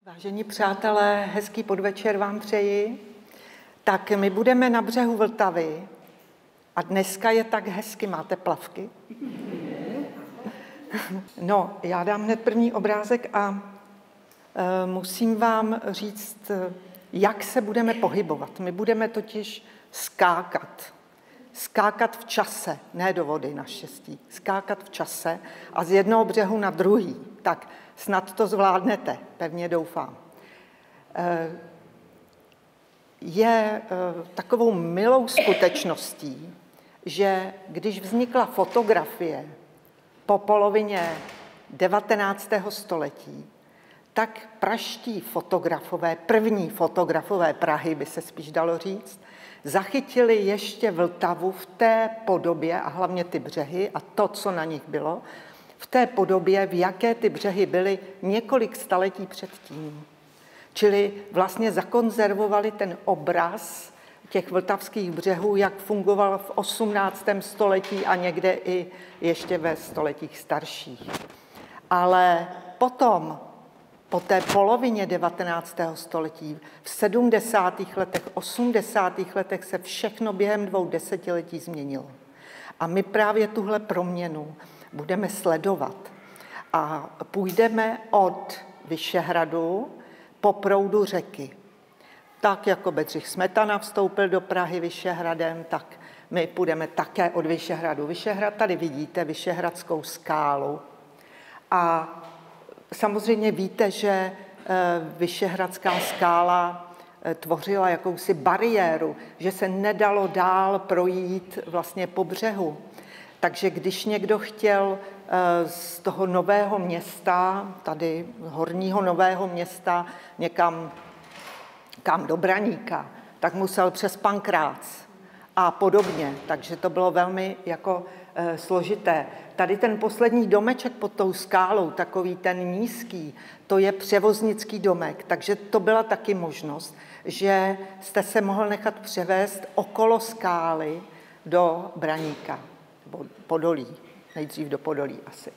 Vážení přátelé, hezký podvečer vám přeji. Tak my budeme na břehu Vltavy a dneska je tak hezky. Máte plavky? No, já dám hned první obrázek a musím vám říct, jak se budeme pohybovat. My budeme totiž skákat. Skákat v čase, ne do vody naštěstí. Skákat v čase a z jednoho břehu na druhý. Tak snad to zvládnete, pevně doufám. Je takovou milou skutečností, že když vznikla fotografie po polovině 19. století, tak pražští fotografové, první fotografové Prahy, by se spíš dalo říct, zachytili ještě Vltavu v té podobě, a hlavně ty břehy a to, co na nich bylo, v té podobě, v jaké ty břehy byly několik staletí předtím. Čili vlastně zakonzervovali ten obraz těch vltavských břehů, jak fungoval v 18. století a někde i ještě ve stoletích starších. Ale potom, po té polovině 19. století, v 70. letech, 80. letech se všechno během 2 desetiletí změnilo. A my právě tuhle proměnu budeme sledovat. A půjdeme od Vyšehradu po proudu řeky. Tak jako Bedřich Smetana vstoupil do Prahy Vyšehradem, tak my půjdeme také od Vyšehradu. Vyšehrad, tady vidíte Vyšehradskou skálu. A samozřejmě víte, že Vyšehradská skála tvořila jakousi bariéru, že se nedalo dál projít vlastně po břehu. Takže když někdo chtěl z toho nového města, tady horního nového města, někam do Braníka, tak musel přes Pankrác a podobně. Takže to bylo velmi jako složité. Tady ten poslední domeček pod tou skálou, takový ten nízký, to je převoznický domek, takže to byla taky možnost, že jste se mohl nechat převést okolo skály do Braníka, nebo Podolí, nejdřív do Podolí asi.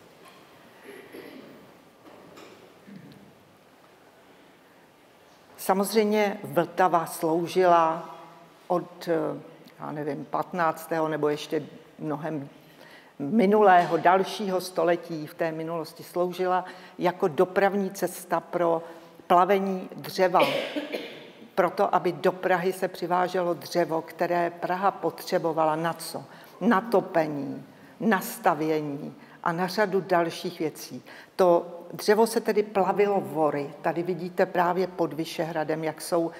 Samozřejmě Vltava sloužila od, 15. nebo ještě mnohem minulého, dalšího století v té minulosti sloužila jako dopravní cesta pro plavení dřeva. Proto, aby do Prahy se přiváželo dřevo, které Praha potřebovala na co? Na topení, na stavění a na řadu dalších věcí. To dřevo se tedy plavilo vory. Tady vidíte právě pod Vyšehradem, jak jsou,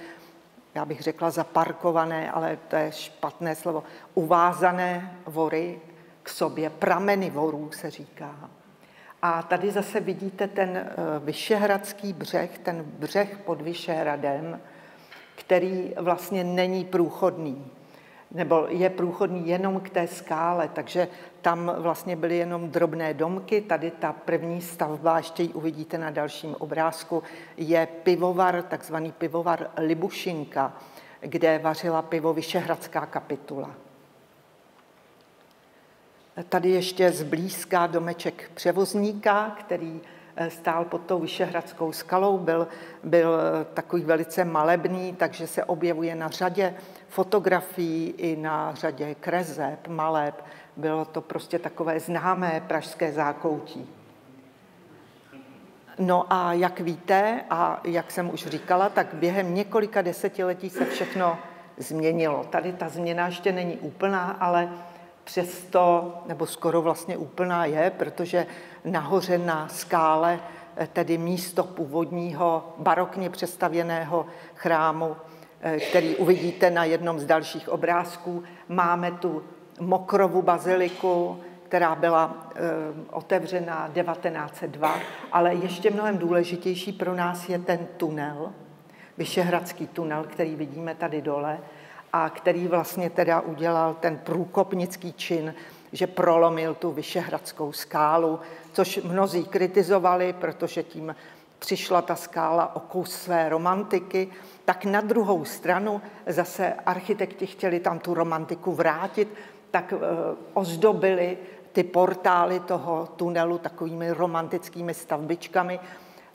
já bych řekla zaparkované, ale to je špatné slovo, uvázané vory k sobě, prameny vorů se říká. A tady zase vidíte ten vyšehradský břeh, ten břeh pod Vyšehradem, který vlastně není průchodný, nebo je průchodný jenom k té skále, takže tam vlastně byly jenom drobné domky. Tady ta první stavba, ještě ji uvidíte na dalším obrázku, je pivovar, takzvaný pivovar Libušinka, kde vařila pivo Vyšehradská kapitula. Tady ještě zblízka domeček převozníka, který stál pod tou Vyšehradskou skalou, byl takový velice malebný, takže se objevuje na řadě fotografií i na řadě kreseb, maleb. Bylo to prostě takové známé pražské zákoutí. No a jak víte, a jak jsem už říkala, tak během několika desetiletí se všechno změnilo. Tady ta změna ještě není úplná, ale přesto, nebo skoro vlastně úplná je, protože nahoře na skále, tedy místo původního barokně přestavěného chrámu, který uvidíte na jednom z dalších obrázků, máme tu Mokrovu baziliku, která byla otevřena 1902, ale ještě mnohem důležitější pro nás je ten tunel, Vyšehradský tunel, který vidíme tady dole, a který vlastně teda udělal ten průkopnický čin, že prolomil tu Vyšehradskou skálu, což mnozí kritizovali, protože tím přišla ta skála o kus své romantiky, tak na druhou stranu zase architekti chtěli tam tu romantiku vrátit, tak ozdobili ty portály toho tunelu takovými romantickými stavbičkami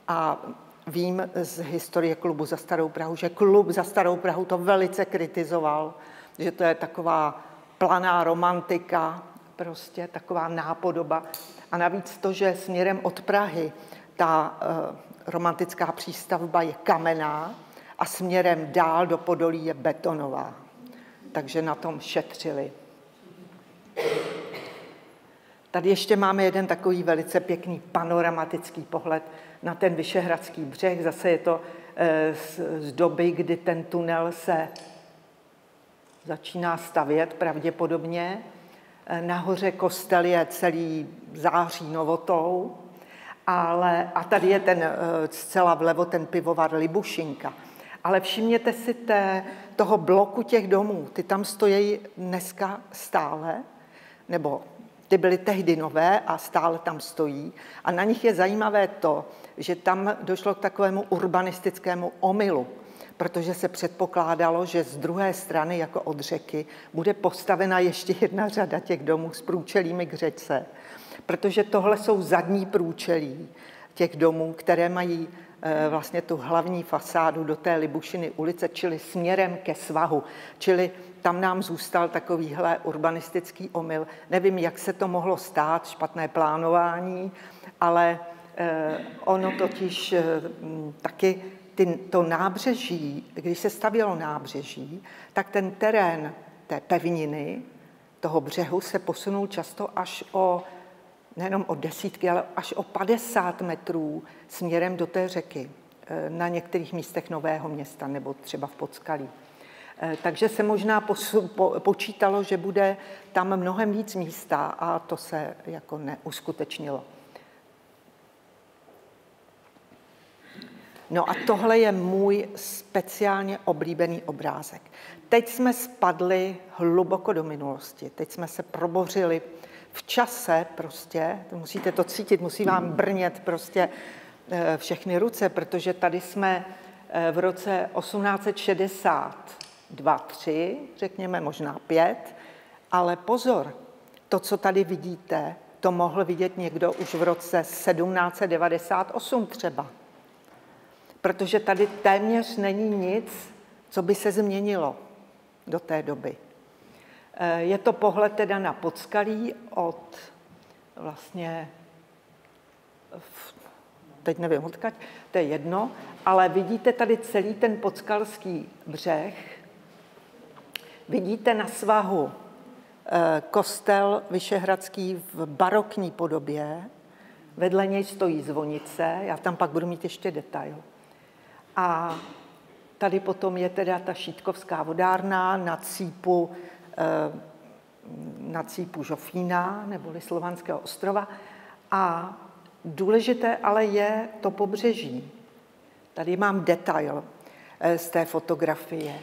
a vím z historie Klubu za starou Prahu, že Klub za starou Prahu to velice kritizoval, že to je taková planá romantika, prostě taková nápodoba. A navíc to, že směrem od Prahy ta romantická přístavba je kamenná a směrem dál do Podolí je betonová. Takže na tom šetřili. Tady ještě máme jeden takový velice pěkný panoramatický pohled na ten Vyšehradský břeh. Zase je to z doby, kdy ten tunel se začíná stavět pravděpodobně. Nahoře kostel je celý září novotou, a tady je ten zcela vlevo ten pivovar Libušinka. Ale všimněte si toho bloku těch domů, ty tam stojí dneska stále, nebo ty byly tehdy nové a stále tam stojí. A na nich je zajímavé to, že tam došlo k takovému urbanistickému omylu, protože se předpokládalo, že z druhé strany, jako od řeky, bude postavena ještě jedna řada těch domů s průčelími k řece, protože tohle jsou zadní průčelí těch domů, které mají vlastně tu hlavní fasádu do té Libušiny ulice, čili směrem ke svahu. Čili tam nám zůstal takovýhle urbanistický omyl. Nevím, jak se to mohlo stát, špatné plánování, ale ono totiž taky to nábřeží, když se stavělo nábřeží, tak ten terén té pevniny, toho břehu se posunul často až nejenom o desítky, ale až o 50 metrů směrem do té řeky na některých místech Nového Města nebo třeba v Podskalí. Takže se možná počítalo, že bude tam mnohem víc místa a to se jako neuskutečnilo. No a tohle je můj speciálně oblíbený obrázek. Teď jsme spadli hluboko do minulosti, teď jsme se probořili v čase prostě, musíte to cítit, musí vám brnět prostě všechny ruce, protože tady jsme v roce 1862, 3, řekněme, možná 5, ale pozor, to, co tady vidíte, to mohl vidět někdo už v roce 1798 třeba. Protože tady téměř není nic, co by se změnilo do té doby. Je to pohled teda na Podskalí od vlastně, teď nevím odkud, to je jedno, ale vidíte tady celý ten podskalský břeh. Vidíte na svahu kostel Vyšehradský v barokní podobě, vedle něj stojí zvonice, já tam pak budu mít ještě detail. A tady potom je teda ta Šítkovská vodárna na cípu Žofína, neboli Slovanského ostrova. A důležité ale je to pobřeží. Tady mám detail z té fotografie.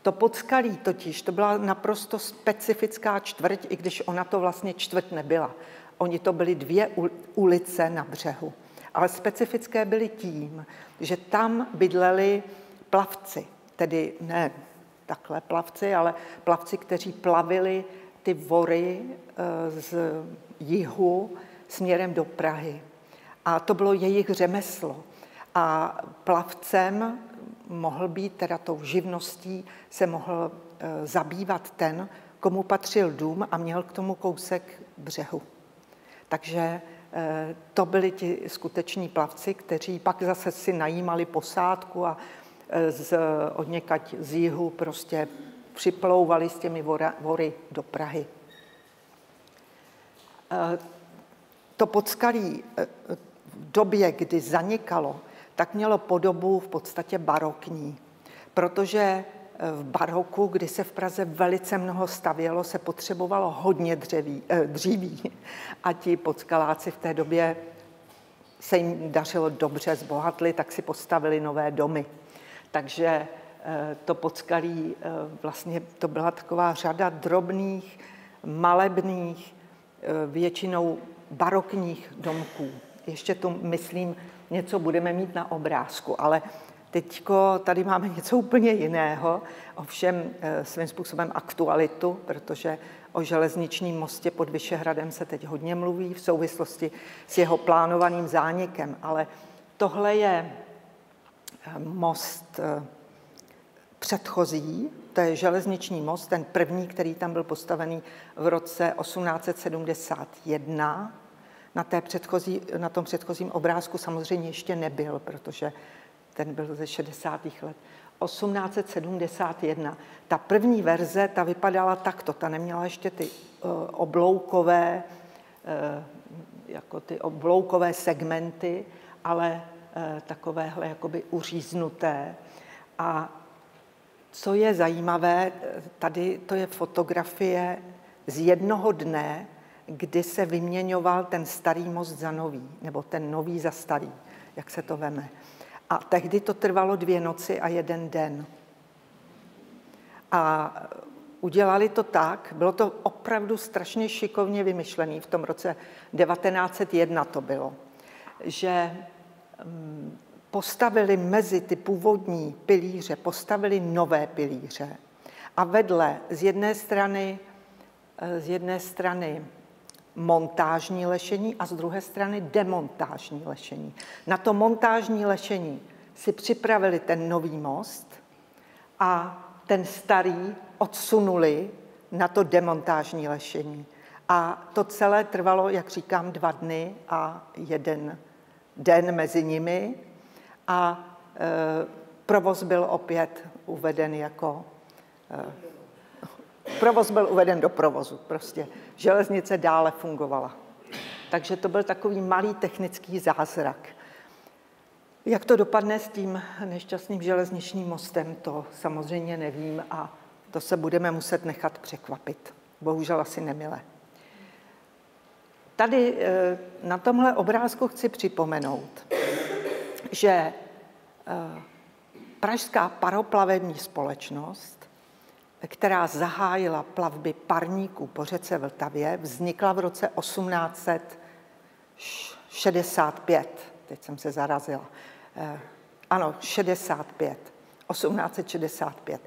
To Podskalí totiž, to byla naprosto specifická čtvrť, i když ona to vlastně čtvrť nebyla. Oni to byly 2 ulice na břehu. Ale specifické byly tím, že tam bydleli plavci, tedy ne takhle plavci, ale plavci, kteří plavili ty vory z jihu směrem do Prahy. A to bylo jejich řemeslo. A plavcem mohl být, teda tou živností, se mohl zabývat ten, komu patřil dům a měl k tomu kousek břehu. Takže to byli ti skuteční plavci, kteří pak zase si najímali posádku a odněkať z jihu prostě připlouvali s těmi vory do Prahy. To Podskalí v době, kdy zanikalo, tak mělo podobu v podstatě barokní, protože v baroku, kdy se v Praze velice mnoho stavělo, se potřebovalo hodně dříví a ti podskaláci v té době se jim dařilo dobře, zbohatli, tak si postavili nové domy. Takže to Podskalí vlastně to byla taková řada drobných, malebných, většinou barokních domků. Ještě tu, myslím, něco budeme mít na obrázku, ale teďko tady máme něco úplně jiného, ovšem svým způsobem aktualitu, protože o železničním mostě pod Vyšehradem se teď hodně mluví v souvislosti s jeho plánovaným zánikem, ale tohle je most předchozí, to je železniční most, ten první, který tam byl postavený v roce 1871. Na tom předchozím obrázku samozřejmě ještě nebyl, protože ten byl ze 60. let. 1871. Ta první verze, ta vypadala takto, ta neměla ještě ty obloukové segmenty, ale takovéhle jakoby uříznuté. A co je zajímavé, tady to je fotografie z jednoho dne, kdy se vyměňoval ten starý most za nový, nebo ten nový za starý, jak se to veme. A tehdy to trvalo 2 noci a 1 den. A udělali to tak, bylo to opravdu strašně šikovně vymyšlené, v tom roce 1901 to bylo, že postavili mezi ty původní pilíře, postavili nové pilíře a vedle z jedné strany montážní lešení a z druhé strany demontážní lešení. Na to montážní lešení si připravili ten nový most a ten starý odsunuli na to demontážní lešení. A to celé trvalo, jak říkám, 2 dny a 1 den mezi nimi. A provoz byl opět uveden do provozu. Prostě železnice dále fungovala. Takže to byl takový malý technický zázrak. Jak to dopadne s tím nešťastným železničním mostem, to samozřejmě nevím a to se budeme muset nechat překvapit. Bohužel asi nemile. Tady na tomhle obrázku chci připomenout, že Pražská paroplavební společnost, která zahájila plavby parníků po řece Vltavě, vznikla v roce 1865. Teď jsem se zarazila. Ano, 1865.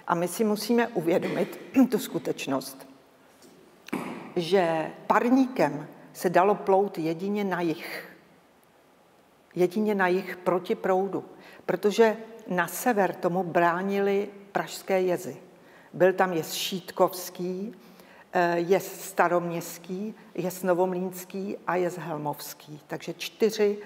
A my si musíme uvědomit tu skutečnost, že parníkem se dalo plout jedině na jih. Jedině na jih proti proudu, protože na sever tomu bránili pražské jezy. Byl tam jez Šítkovský, jez Staroměstský, jez Novomlýnský a jez Helmovský. Takže 4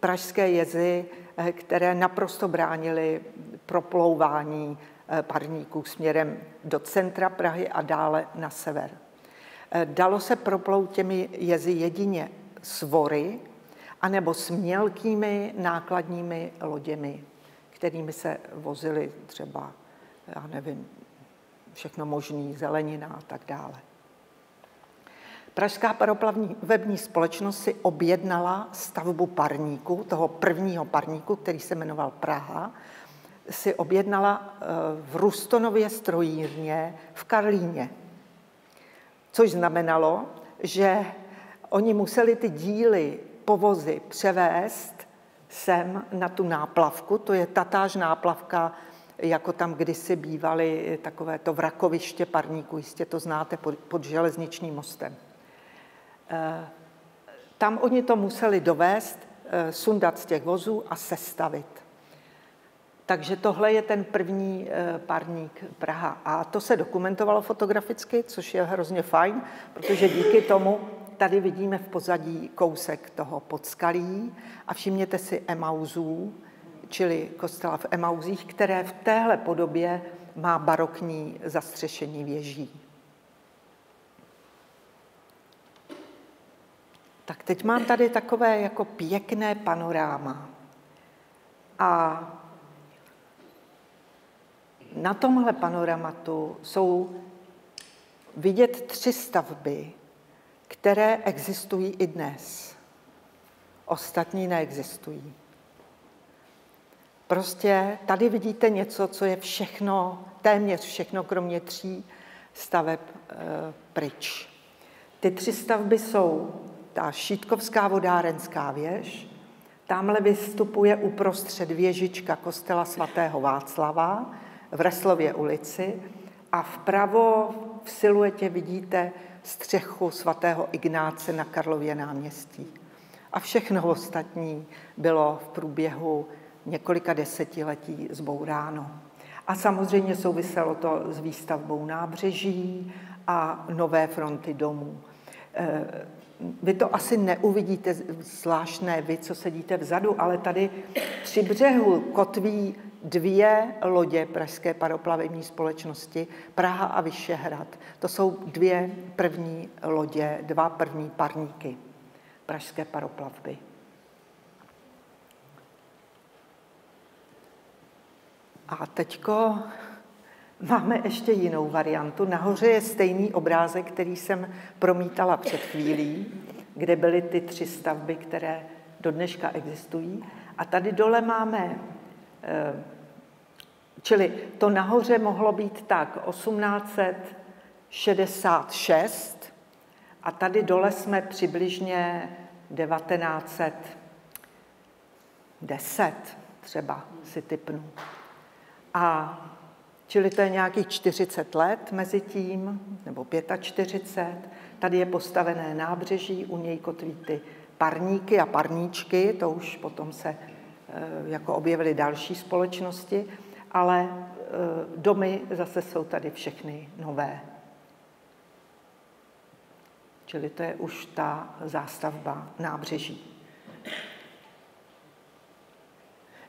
pražské jezy, které naprosto bránily proplouvání parníků směrem do centra Prahy a dále na sever. Dalo se proplout těmi jezy jedině s vory, anebo s mělkými nákladními loděmi, kterými se vozily třeba, já nevím, všechno možný, zelenina a tak dále. Pražská paroplavební společnost si objednala stavbu parníku, toho prvního parníku, který se jmenoval Praha, si objednala v Rustonově strojírně v Karlíně. Což znamenalo, že oni museli ty díly, povozy převést sem na tu náplavku, to je tatáž náplavka, jako tam kdysi bývaly takovéto vrakoviště parníků, jistě to znáte, pod železničním mostem. Tam oni to museli dovést, sundat z těch vozů a sestavit. Takže tohle je ten první parník Praha. A to se dokumentovalo fotograficky, což je hrozně fajn, protože díky tomu tady vidíme v pozadí kousek toho podskalí a všimněte si Emauzů, čili kostela v Emauzích, které v téhle podobě má barokní zastřešení věží. Tak teď mám tady takové jako pěkné panoráma. A na tomhle panoramatu jsou vidět 3 stavby, které existují i dnes. Ostatní neexistují. Prostě tady vidíte něco, co je všechno, téměř všechno, kromě 3 staveb pryč. Ty 3 stavby jsou ta Šítkovská vodárenská věž, tamhle vystupuje uprostřed věžička kostela svatého Václava v Reslově ulici a vpravo v siluetě vidíte střechu svatého Ignáce na Karlově náměstí. A všechno ostatní bylo v průběhu několika desetiletí zbouráno. A samozřejmě souviselo to s výstavbou nábřeží a nové fronty domů. Vy to asi neuvidíte zvláštné vy, co sedíte vzadu, ale tady při břehu kotví 2 lodě Pražské paroplavební společnosti, Praha a Vyšehrad. To jsou 2 první lodě, 2 první parníky pražské paroplavby. A teďko máme ještě jinou variantu. Nahoře je stejný obrázek, který jsem promítala před chvílí, kde byly ty 3 stavby, které do dneška existují. A tady dole máme, čili to nahoře mohlo být tak 1866 a tady dole jsme přibližně 1910 třeba si tipnu. A čili to je nějakých 40 let mezi tím, nebo 45. Tady je postavené nábřeží, u něj kotví ty parníky a parníčky, to už potom se jako objevily další společnosti, ale domy zase jsou tady všechny nové. Čili to je už ta zástavba nábřeží.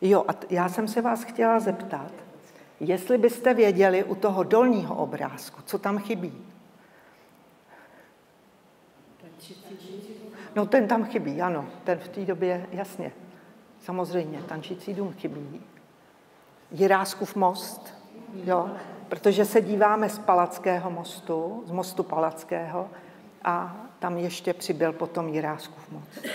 Jo, a já jsem se vás chtěla zeptat, jestli byste věděli u toho dolního obrázku, co tam chybí. No ten tam chybí, ano, ten v té době, jasně, samozřejmě, tančící dům chybí. Jiráskův most, jo, protože se díváme z Palackého mostu, z mostu Palackého a tam ještě přibyl potom Jiráskův most.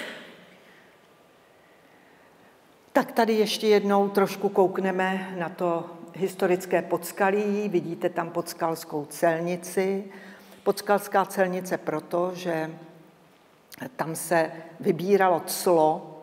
Tak tady ještě jednou trošku koukneme na to historické Podskalí. Vidíte tam Podskalskou celnici. Podskalská celnice proto, že tam se vybíralo clo,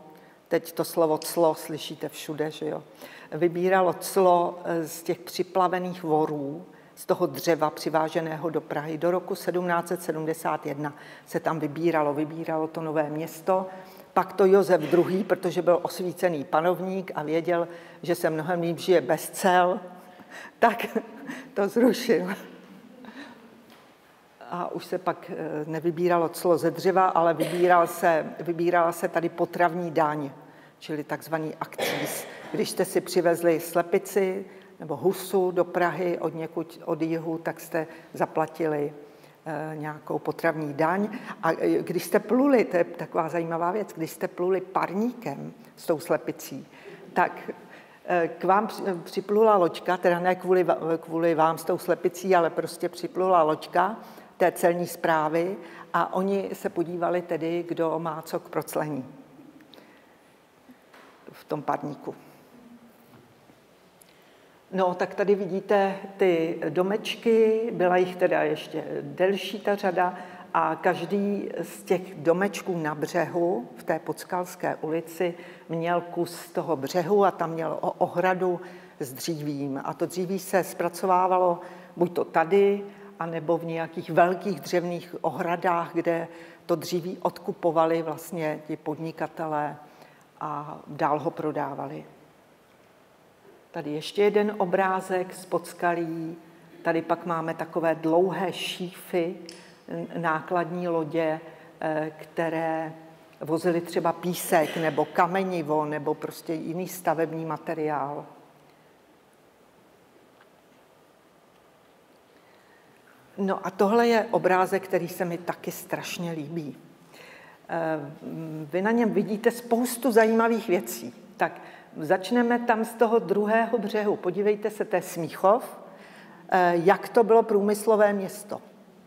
teď to slovo clo slyšíte všude, že jo? Vybíralo clo z těch připlavených vorů, z toho dřeva přiváženého do Prahy. Do roku 1771 se tam vybíralo to Nové Město. Pak to Josef II., protože byl osvícený panovník a věděl, že se mnohem líp žije bez cel, tak to zrušil. A už se pak nevybíralo clo ze dřeva, ale vybírala se tady potravní daň, čili takzvaný akcíz. Když jste si přivezli slepici nebo husu do Prahy od jihu, tak jste zaplatili nějakou potravní daň. A když jste pluli, to je taková zajímavá věc, když jste pluli parníkem s tou slepicí, tak k vám připlula loďka, teda ne kvůli vám s tou slepicí, ale prostě připlula loďka té celní správy a oni se podívali tedy, kdo má co k proclení v tom parníku. No, tak tady vidíte ty domečky, byla jich teda ještě delší ta řada a každý z těch domečků na břehu v té Podskalské ulici měl kus toho břehu a tam měl ohradu s dřívím. A to dříví se zpracovávalo buď to tady, anebo v nějakých velkých dřevných ohradách, kde to dříví odkupovali vlastně ti podnikatelé a dál ho prodávali. Tady ještě jeden obrázek z Podskalí. Tady pak máme takové dlouhé šífy, nákladní lodě, které vozily třeba písek nebo kamenivo nebo prostě jiný stavební materiál. No a tohle je obrázek, který se mi taky strašně líbí. Vy na něm vidíte spoustu zajímavých věcí. Tak začneme tam z toho druhého břehu. Podívejte se, to je Smíchov, jak to bylo průmyslové město.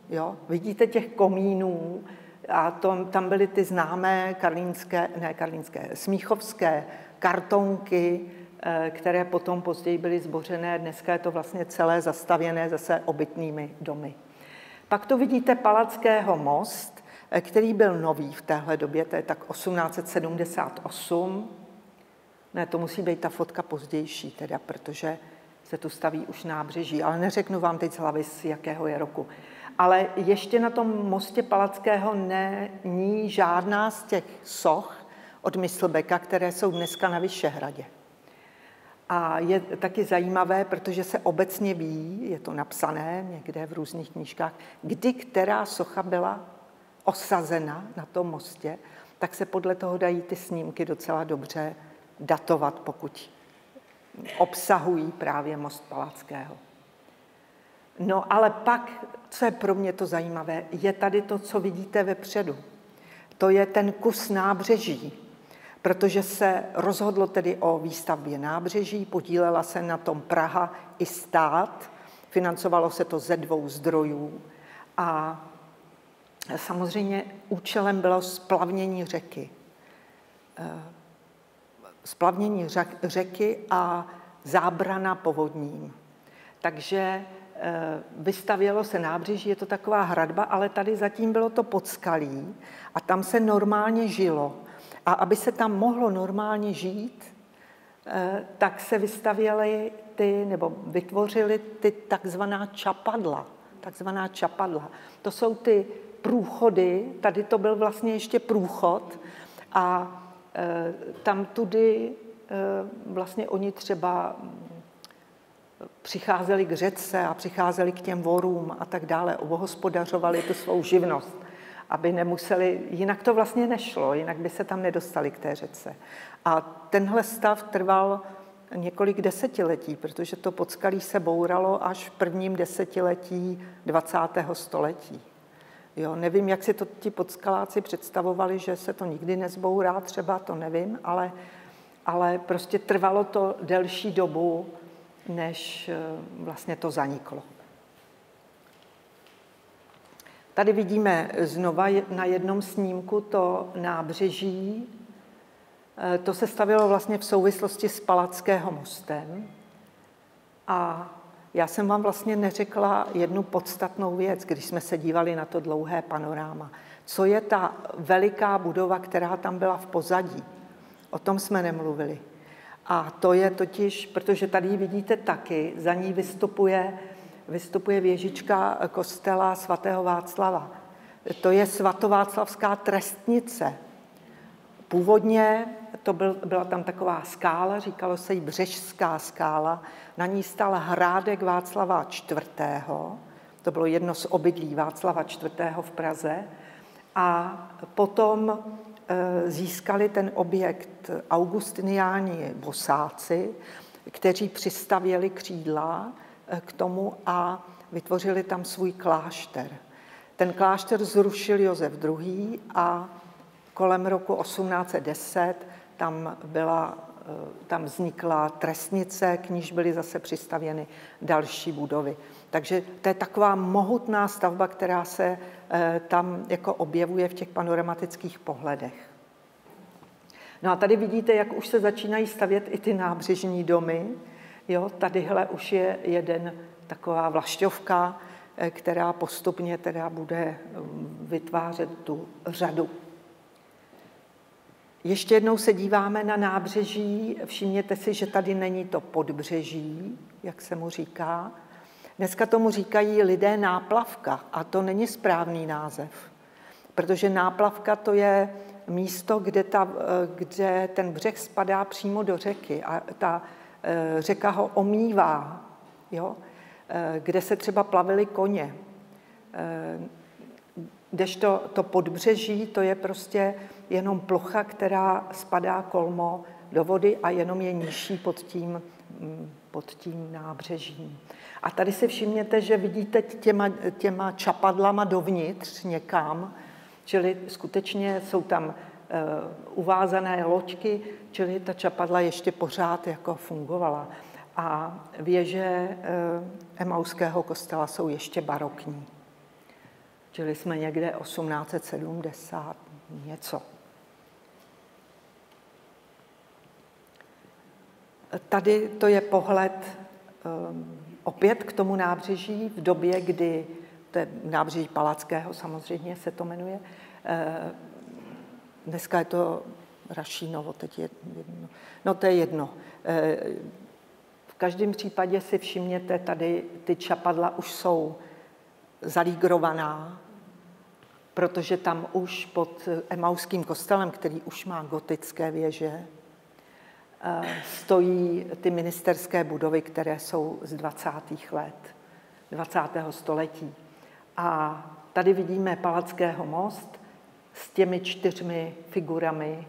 Jo? Vidíte těch komínů a tam byly ty známé smíchovské kartonky, které potom později byly zbořené. Dneska je to vlastně celé zastavěné zase obytnými domy. Pak to vidíte Palackého most, který byl nový v téhle době, to je tak 1878. Ne, to musí být ta fotka pozdější teda, protože se tu staví už nábřeží, ale neřeknu vám teď z hlavy, z jakého je roku. Ale ještě na tom mostě Palackého není žádná z těch soch od Myslbeka, které jsou dneska na Vyšehradě. A je taky zajímavé, protože se obecně ví, je to napsané někde v různých knížkách, kdy která socha byla osazena na tom mostě, tak se podle toho dají ty snímky docela dobře datovat, pokud obsahují právě most Palackého. No ale pak, co je pro mě to zajímavé, je tady to, co vidíte vepředu. To je ten kus nábřeží, protože se rozhodlo tedy o výstavbě nábřeží, podílela se na tom Praha i stát, financovalo se to ze 2 zdrojů a samozřejmě účelem bylo splavnění řeky. Splavnění řeky a zábrana povodním. Takže vystavělo se nábřeží, je to taková hradba, ale tady zatím bylo to podskalí a tam se normálně žilo. A aby se tam mohlo normálně žít, tak se vystavěly nebo vytvořily ty takzvaná čapadla. To jsou ty průchody, tady to byl vlastně ještě průchod a tam tudy vlastně oni třeba přicházeli k řece a přicházeli k těm vorům a tak dále, obhospodařovali tu svou živnost, aby nemuseli, jinak to vlastně nešlo, jinak by se tam nedostali k té řece. A tenhle stav trval několik desetiletí, protože to podskalí se bouralo až v prvním desetiletí 20. století. Jo, nevím, jak si to ti podskaláci představovali, že se to nikdy nezbourá, třeba to nevím, ale prostě trvalo to delší dobu, než vlastně to zaniklo. Tady vidíme znova na jednom snímku to nábřeží. To se stavělo vlastně v souvislosti s Palackého mostem. A já jsem vám vlastně neřekla jednu podstatnou věc, když jsme se dívali na to dlouhé panoráma. Co je ta veliká budova, která tam byla v pozadí? O tom jsme nemluvili. A to je totiž, protože tady ji vidíte taky, za ní vystupuje věžička kostela svatého Václava. To je svatováclavská trestnice. Původně byla tam taková skála, říkalo se jí Břežská skála, na ní stál hrádek Václava IV., to bylo jedno z obydlí Václava IV. V Praze, a potom získali ten objekt augustiniáni bosáci, kteří přistavěli křídla k tomu a vytvořili tam svůj klášter. Ten klášter zrušil Josef II. A kolem roku 1810 tam vznikla trestnice, k níž byly zase přistavěny další budovy. Takže to je taková mohutná stavba, která se tam jako objevuje v těch panoramatických pohledech. No a tady vidíte, jak už se začínají stavět i ty nábřežní domy. Jo, tadyhle už je jeden taková vlašťovka, která postupně teda bude vytvářet tu řadu. Ještě jednou se díváme na nábřeží. Všimněte si, že tady není to podbřeží, jak se mu říká. Dneska tomu říkají lidé náplavka a to není správný název, protože náplavka to je místo, kde ten břeh spadá přímo do řeky a ta řeka ho omývá, jo? Kde se třeba plavily koně. Kdežto to podbřeží, to je prostě jenom plocha, která spadá kolmo do vody a jenom je nižší pod tím nábřežím. A tady si všimněte, že vidíte těma čapadlama dovnitř někam, čili skutečně jsou tam uvázané loďky, čili ta čapadla ještě pořád jako fungovala. A věže Emauského kostela jsou ještě barokní. Čili jsme někde 1870 něco. Tady to je pohled opět k tomu nábřeží v době, kdy, to je nábřeží Palackého samozřejmě se to jmenuje, dneska je to Rašínovo, teď je jedno. No to je jedno. V každém případě si všimněte, tady ty čapadla už jsou zalígrovaná, protože tam už pod Emauským kostelem, který už má gotické věže, stojí ty ministerské budovy, které jsou z 20. let 20. století. A tady vidíme Palackého most s těmi 4 figurami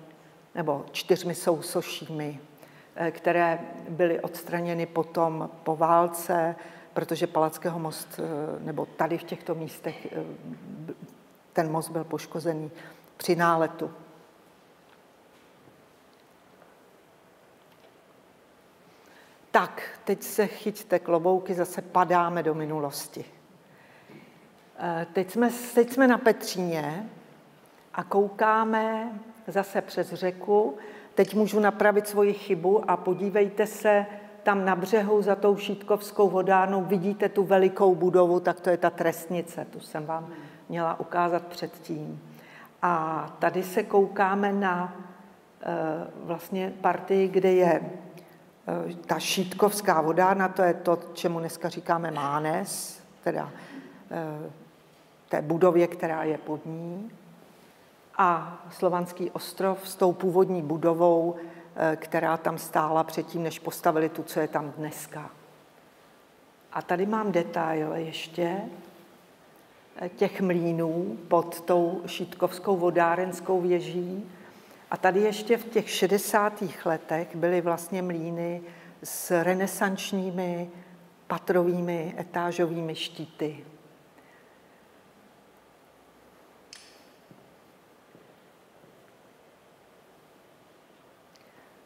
nebo 4 sousošími, které byly odstraněny potom po válce, protože Palackého most, nebo tady v těchto místech, ten most byl poškozený při náletu. Tak, teď se chyťte klobouky, zase padáme do minulosti. Teď jsme na Petříně a koukáme zase přes řeku. Teď můžu napravit svoji chybu a podívejte se tam na břehu za tou Šítkovskou vodárnou. Vidíte tu velikou budovu, tak to je ta trestnice. Tu jsem vám měla ukázat předtím. A tady se koukáme na vlastně partii, kde je ta Šítkovská vodárna, to je to, čemu dneska říkáme Mánes, teda té budově, která je pod ní. A Slovanský ostrov s tou původní budovou, která tam stála předtím, než postavili tu, co je tam dneska. A tady mám detail ještě těch mlýnů pod tou Šítkovskou vodárenskou věží. A tady ještě v těch 60. letech byly vlastně mlýny s renesančními patrovými etážovými štíty.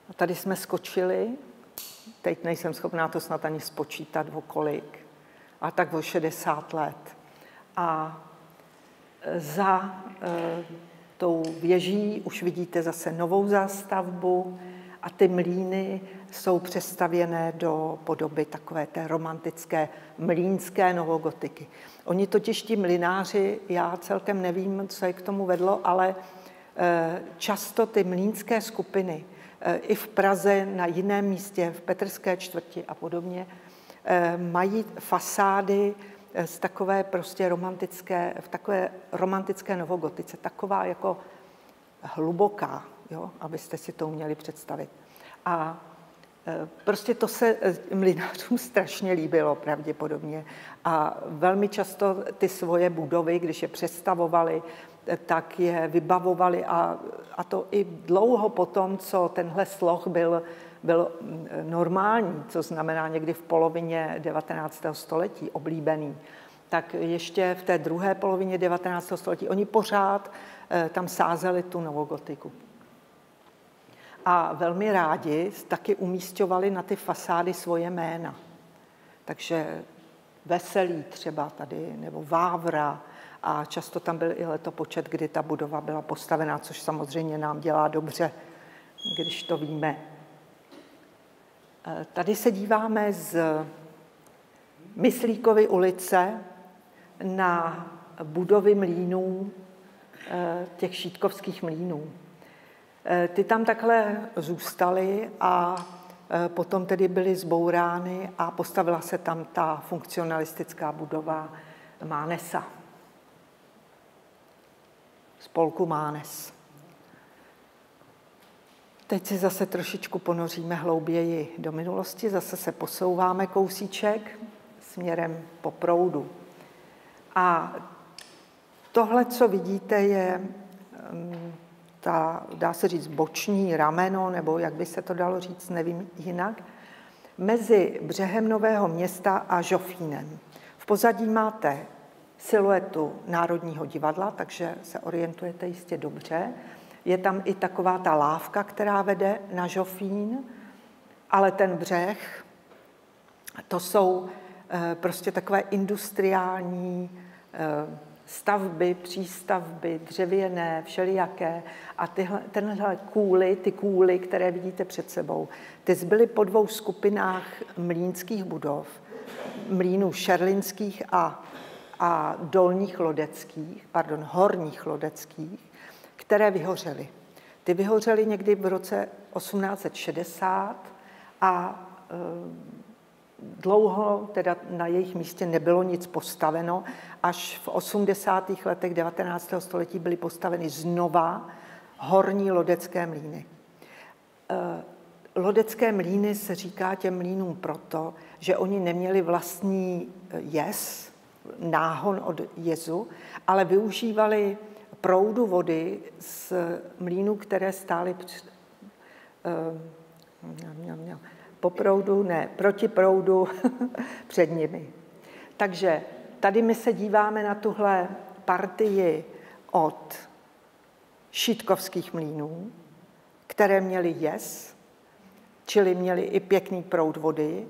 A tady jsme skočili, teď nejsem schopná to snad ani spočítat o kolik, a tak o 60 let. A za tou věží už vidíte zase novou zástavbu a ty mlýny jsou přestavěné do podoby takové té romantické mlýnské novogotiky. Oni totiž ti mlynáři, já celkem nevím, co je k tomu vedlo, ale často ty mlýnské skupiny i v Praze, na jiném místě, v Petrské čtvrti a podobně, mají fasády z takové prostě romantické, v takové romantické novogotice, taková jako hluboká, jo, abyste si to uměli představit. A prostě to se mlynářům strašně líbilo pravděpodobně. A velmi často ty svoje budovy, když je přestavovali, tak je vybavovali a to i dlouho potom, co tenhle sloh byl normální, co znamená někdy v polovině 19. století oblíbený, tak ještě v té druhé polovině 19. století oni pořád tam sázeli tu novogotiku. A velmi rádi taky umísťovali na ty fasády svoje jména. Takže Veselý třeba tady, nebo Vávra, a často tam byl i letopočet, kdy ta budova byla postavená, což samozřejmě nám dělá dobře, když to víme. Tady se díváme z Myslíkovy ulice na budovy mlýnů, těch šítkovských mlýnů. Ty tam takhle zůstaly a potom tedy byly zbourány a postavila se tam ta funkcionalistická budova Mánesa. Spolku Mánes. Teď si zase trošičku ponoříme hlouběji do minulosti, zase se posouváme kousíček směrem po proudu. A tohle, co vidíte, je dá se říct, boční rameno, nebo jak by se to dalo říct, nevím jinak, mezi břehem Nového Města a Žofínem. V pozadí máte siluetu Národního divadla, takže se orientujete jistě dobře. Je tam i taková ta lávka, která vede na Žofín, ale ten břeh, to jsou prostě takové industriální stavby, přístavby, dřevěné, všelijaké. A ty kůly, které vidíte před sebou, ty zbyly po 2 skupinách mlýnských budov, mlýnů šerlinských a horních lodeckých, které vyhořely. Ty vyhořely někdy v roce 1860 a dlouho teda na jejich místě nebylo nic postaveno, až v 80. letech 19. století byly postaveny znova horní lodecké mlýny. Lodecké mlýny se říká těm mlýnům proto, že oni neměli vlastní jez, náhon od jezu, ale využívali proudu vody z mlýnů, které stály proti proudu před nimi. Takže tady my se díváme na tuhle partii od šítkovských mlýnů, které měly jez, čili měly i pěkný proud vody,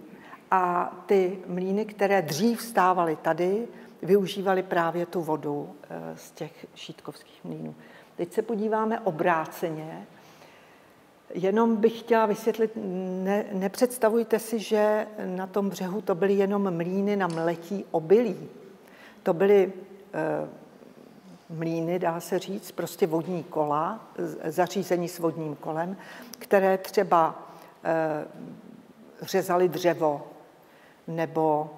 a ty mlýny, které dřív stávaly tady, využívaly právě tu vodu z těch šítkovských mlýnů. Teď se podíváme obráceně. Jenom bych chtěla vysvětlit, nepředstavujte si, že na tom břehu to byly jenom mlýny na mletí obilí. To byly mlýny, dá se říct, prostě vodní kola, zařízení s vodním kolem, které třeba řezali dřevo, nebo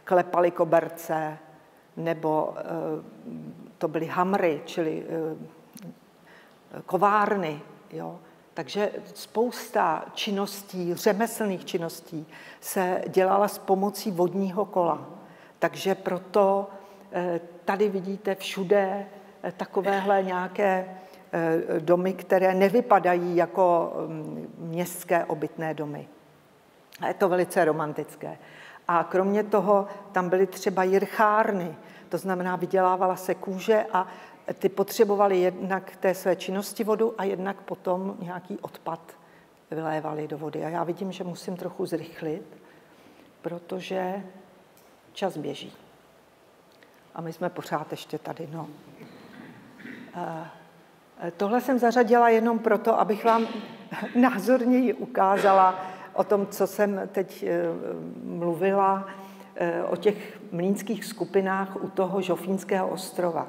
klepali koberce, nebo to byly hamry, čili kovárny. Jo? Takže spousta činností, řemeslných činností se dělala s pomocí vodního kola. Takže proto tady vidíte všude takovéhle nějaké domy, které nevypadají jako městské obytné domy. A je to velice romantické. A kromě toho tam byly třeba jirchárny, to znamená, vydělávala se kůže a ty potřebovali jednak té své činnosti vodu a jednak potom nějaký odpad vylévali do vody. A já vidím, že musím trochu zrychlit, protože čas běží. A my jsme pořád ještě tady. No. Tohle jsem zařadila jenom proto, abych vám názorněji ukázala o tom, co jsem teď mluvila, o těch mlýnských skupinách u toho Žofínského ostrova.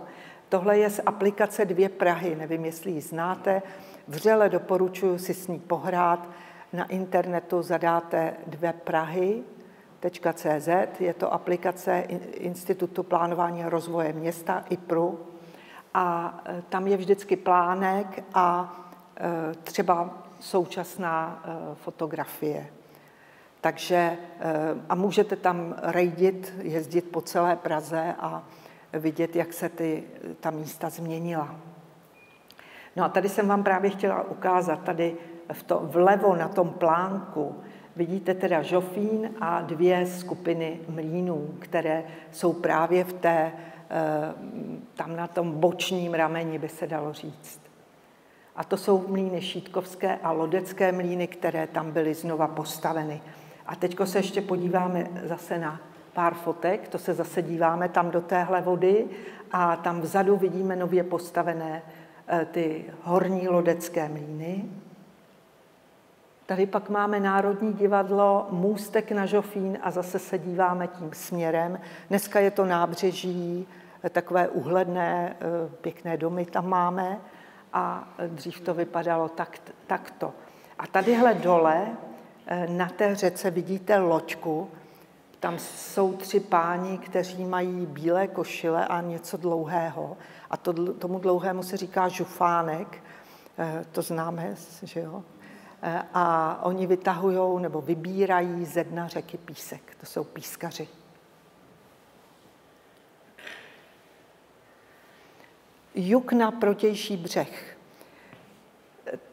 Tohle je z aplikace Dvě Prahy, nevím, jestli ji znáte. Vřele doporučuji si s ní pohrát. Na internetu zadáte dveprahy.cz, je to aplikace Institutu plánování a rozvoje města IPRu. A tam je vždycky plánek a třeba současná fotografie. Takže a můžete tam rejdit, jezdit po celé Praze a vidět, jak se ta místa změnila. No a tady jsem vám právě chtěla ukázat, tady vlevo na tom plánku vidíte teda Žofín a dvě skupiny mlýnů, které jsou právě tam na tom bočním rameni, by se dalo říct. A to jsou mlýny šítkovské a lodecké mlýny, které tam byly znova postaveny. A teďko se ještě podíváme zase na pár fotek, to se zase díváme tam do téhle vody a tam vzadu vidíme nově postavené ty horní lodecké mlýny. Tady pak máme Národní divadlo, můstek na Žofín a zase se díváme tím směrem. Dneska je to nábřeží, takové uhledné, pěkné domy tam máme a dřív to vypadalo takto. A tadyhle dole na té řece vidíte loďku, tam jsou 3 páni, kteří mají bílé košile a něco dlouhého. A tomu dlouhému se říká žufánek, to známe, že jo? A oni vytahujou nebo vybírají ze dna řeky písek. To jsou pískaři. Jug na protější břeh.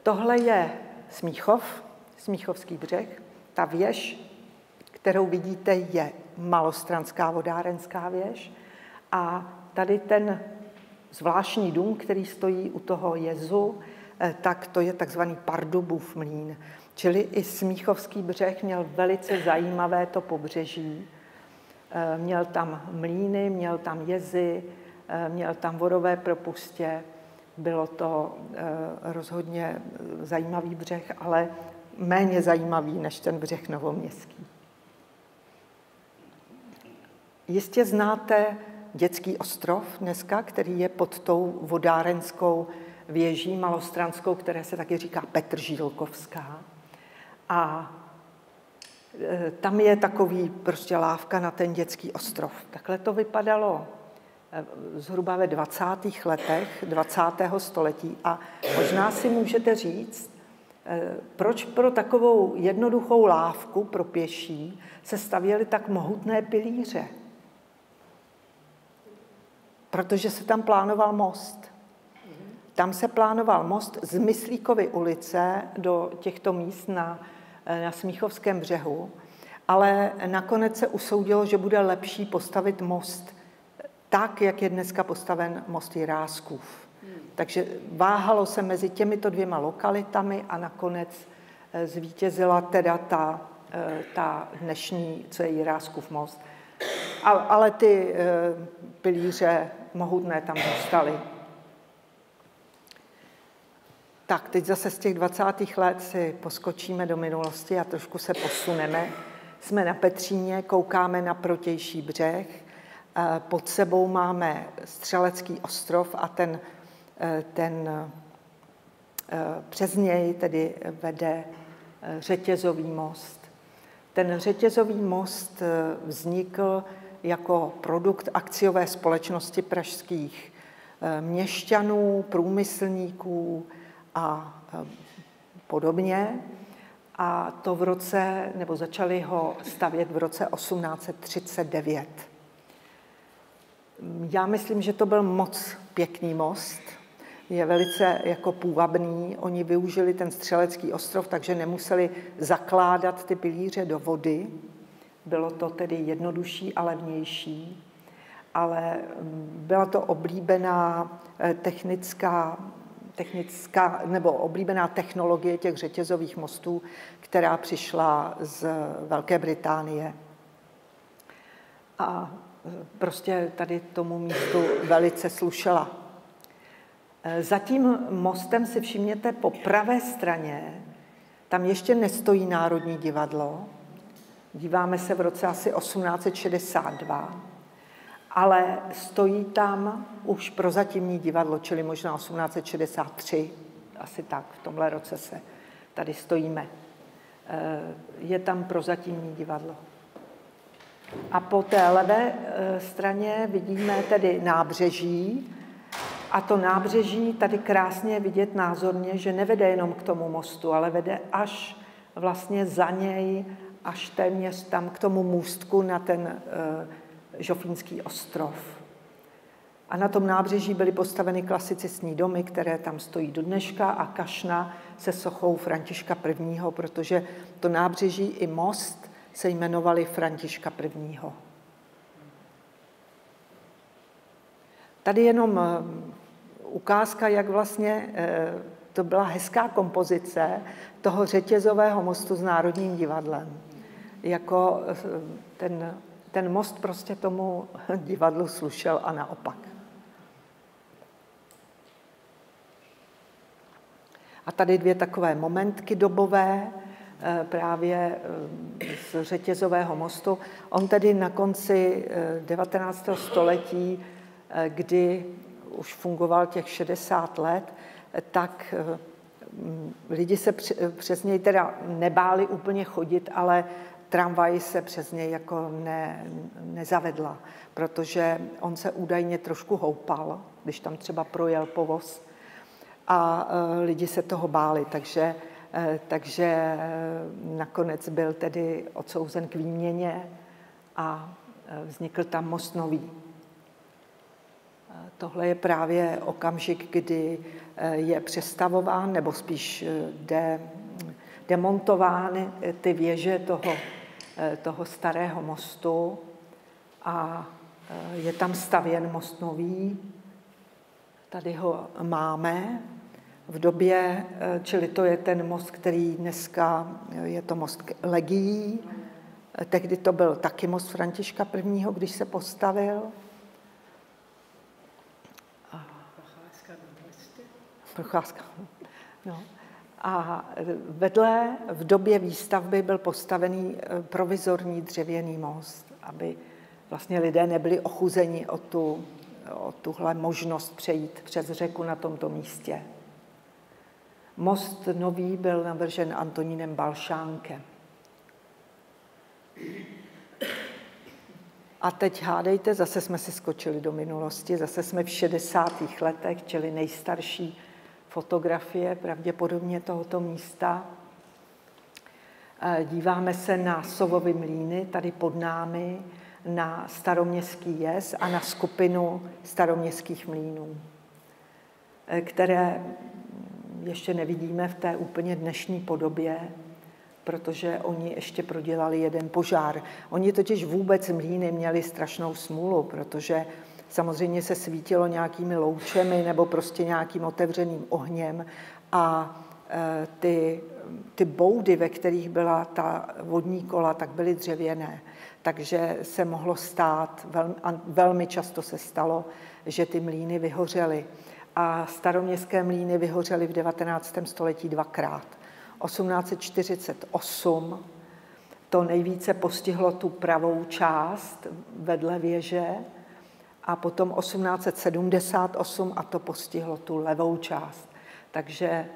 Tohle je Smíchov, Smíchovský břeh. Ta věž, kterou vidíte, je Malostranská vodárenská věž. A tady ten zvláštní dům, který stojí u toho jezu, tak to je takzvaný Pardubův mlýn. Čili i Smíchovský břeh měl velice zajímavé to pobřeží. Měl tam mlýny, měl tam jezy, měl tam vodové propustě. Bylo to rozhodně zajímavý břeh, ale méně zajímavý než ten břeh novoměstský. Jistě znáte Dětský ostrov dneska, který je pod tou vodárenskou věží Malostranskou, které se taky říká Petržílkovská. A tam je takový prostě lávka na ten Dětský ostrov. Takhle to vypadalo zhruba ve 20. letech 20. století. A možná si můžete říct, Proč pro takovou jednoduchou lávku pro pěší se stavěly tak mohutné pilíře? Protože se tam plánoval most. Tam se plánoval most z Myslíkovy ulice do těchto míst na Smíchovském břehu, ale nakonec se usoudilo, že bude lepší postavit most tak, jak je dneska postaven most Jiráskův. Takže váhalo se mezi těmito dvěma lokalitami a nakonec zvítězila teda ta dnešní, co je Jiráskův most. Ale ty pilíře mohutné tam zůstaly. Tak, teď zase z těch 20. let si poskočíme do minulosti a trošku se posuneme. Jsme na Petříně, koukáme na protější břeh. Pod sebou máme Střelecký ostrov a ten přes něj tedy vede řetězový most. Ten řetězový most vznikl jako produkt akciové společnosti pražských měšťanů, průmyslníků a podobně. A to začali ho stavět v roce 1839. Já myslím, že to byl moc pěkný most. Je velice jako půvabný. Oni využili ten Střelecký ostrov, takže nemuseli zakládat ty pilíře do vody. Bylo to tedy jednodušší a levnější. Ale byla to oblíbená oblíbená technologie těch řetězových mostů, která přišla z Velké Británie. A prostě tady tomu místu velice slušela. Za tím mostem si všimněte po pravé straně, tam ještě nestojí Národní divadlo. Díváme se v roce asi 1862, ale stojí tam už prozatímní divadlo, čili možná 1863, asi tak, v tomhle roce se tady stojíme. Je tam prozatímní divadlo. A po té levé straně vidíme tedy nábřeží. A to nábřeží tady krásně vidět názorně, že nevede jenom k tomu mostu, ale vede až vlastně za něj, až téměř tam k tomu můstku na ten Žofínský ostrov. A na tom nábřeží byly postaveny klasicistní domy, které tam stojí do dneška a kašna se sochou Františka I., protože to nábřeží i most se jmenovali Františka I. Tady jenom ukázka, jak vlastně to byla hezká kompozice toho řetězového mostu s Národním divadlem. Jako ten most prostě tomu divadlu slušel a naopak. A tady dvě takové momentky dobové, právě z řetězového mostu. On tedy na konci 19. století, kdy už fungoval těch 60 let, tak lidi se přes něj teda nebáli úplně chodit, ale tramvaj se přes něj jako nezavedla, protože on se údajně trošku houpal, když tam třeba projel povoz a lidi se toho báli, takže nakonec byl tedy odsouzen k výměně a vznikl tam most nový. Tohle je právě okamžik, kdy je přestavován, nebo spíš demontovány ty věže toho starého mostu a je tam stavěn most nový. Tady ho máme v době, čili to je ten most, který dneska je to most legií. Tehdy to byl taky most Františka I., když se postavil. Procházka. No. A vedle v době výstavby byl postavený provizorní dřevěný most, aby vlastně lidé nebyli ochuzeni o tuhle možnost přejít přes řeku na tomto místě. Most nový byl navržen Antonínem Balšánkem. A teď hádejte, zase jsme si skočili do minulosti, zase jsme v 60. letech, čili nejstarší fotografie pravděpodobně tohoto místa. Díváme se na Sovovy mlýny, tady pod námi, na Staroměstský jez a na skupinu staroměstských mlýnů, které ještě nevidíme v té úplně dnešní podobě, protože oni ještě prodělali jeden požár. Oni totiž vůbec mlýny měli strašnou smůlu, protože samozřejmě se svítilo nějakými loučemi nebo prostě nějakým otevřeným ohněm a ty boudy, ve kterých byla ta vodní kola, tak byly dřevěné. Takže se mohlo stát, velmi často se stalo, že ty mlýny vyhořely. A staroměstské mlýny vyhořely v 19. století dvakrát. 1848 to nejvíce postihlo tu pravou část vedle věže a potom 1878 a to postihlo tu levou část. Takže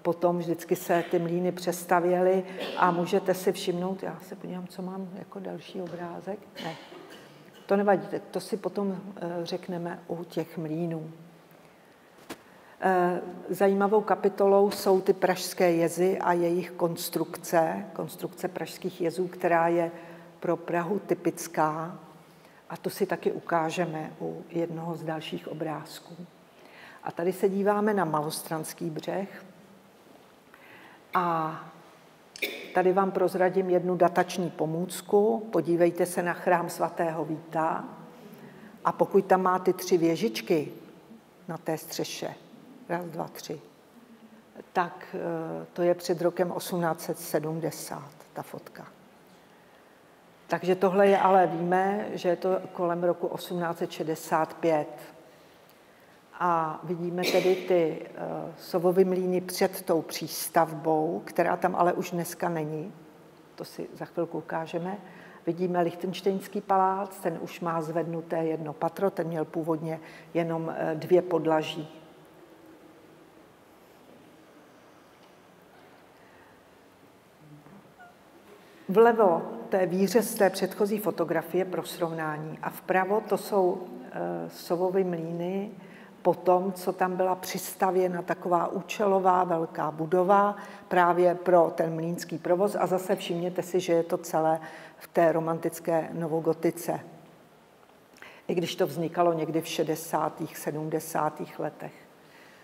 potom vždycky se ty mlýny přestavěly a můžete si všimnout, já se podívám, co mám jako další obrázek. Ne, to nevadí, to si potom řekneme u těch mlýnů. Zajímavou kapitolou jsou ty pražské jezy a jejich konstrukce pražských jezů, která je pro Prahu typická. A to si taky ukážeme u jednoho z dalších obrázků. A tady se díváme na Malostranský břeh. A tady vám prozradím jednu datační pomůcku. Podívejte se na chrám svatého Víta. A pokud tam má ty 3 věžičky na té střeše, 1, 2, 3, tak to je před rokem 1870, ta fotka. Takže tohle je, ale víme, že je to kolem roku 1865. A vidíme tedy ty Sovovy mlýny před tou přístavbou, která tam ale už dneska není. To si za chvilku ukážeme. Vidíme Lichtenštejnský palác, ten už má zvednuté 1 patro, ten měl původně jenom 2 podlaží. Vlevo té výřez té předchozí fotografie pro srovnání a vpravo to jsou Sovovy mlýny po tom, co tam byla přistavěna taková účelová velká budova právě pro ten mlýnský provoz a zase všimněte si, že je to celé v té romantické novogotice. I když to vznikalo někdy v 60., 70. letech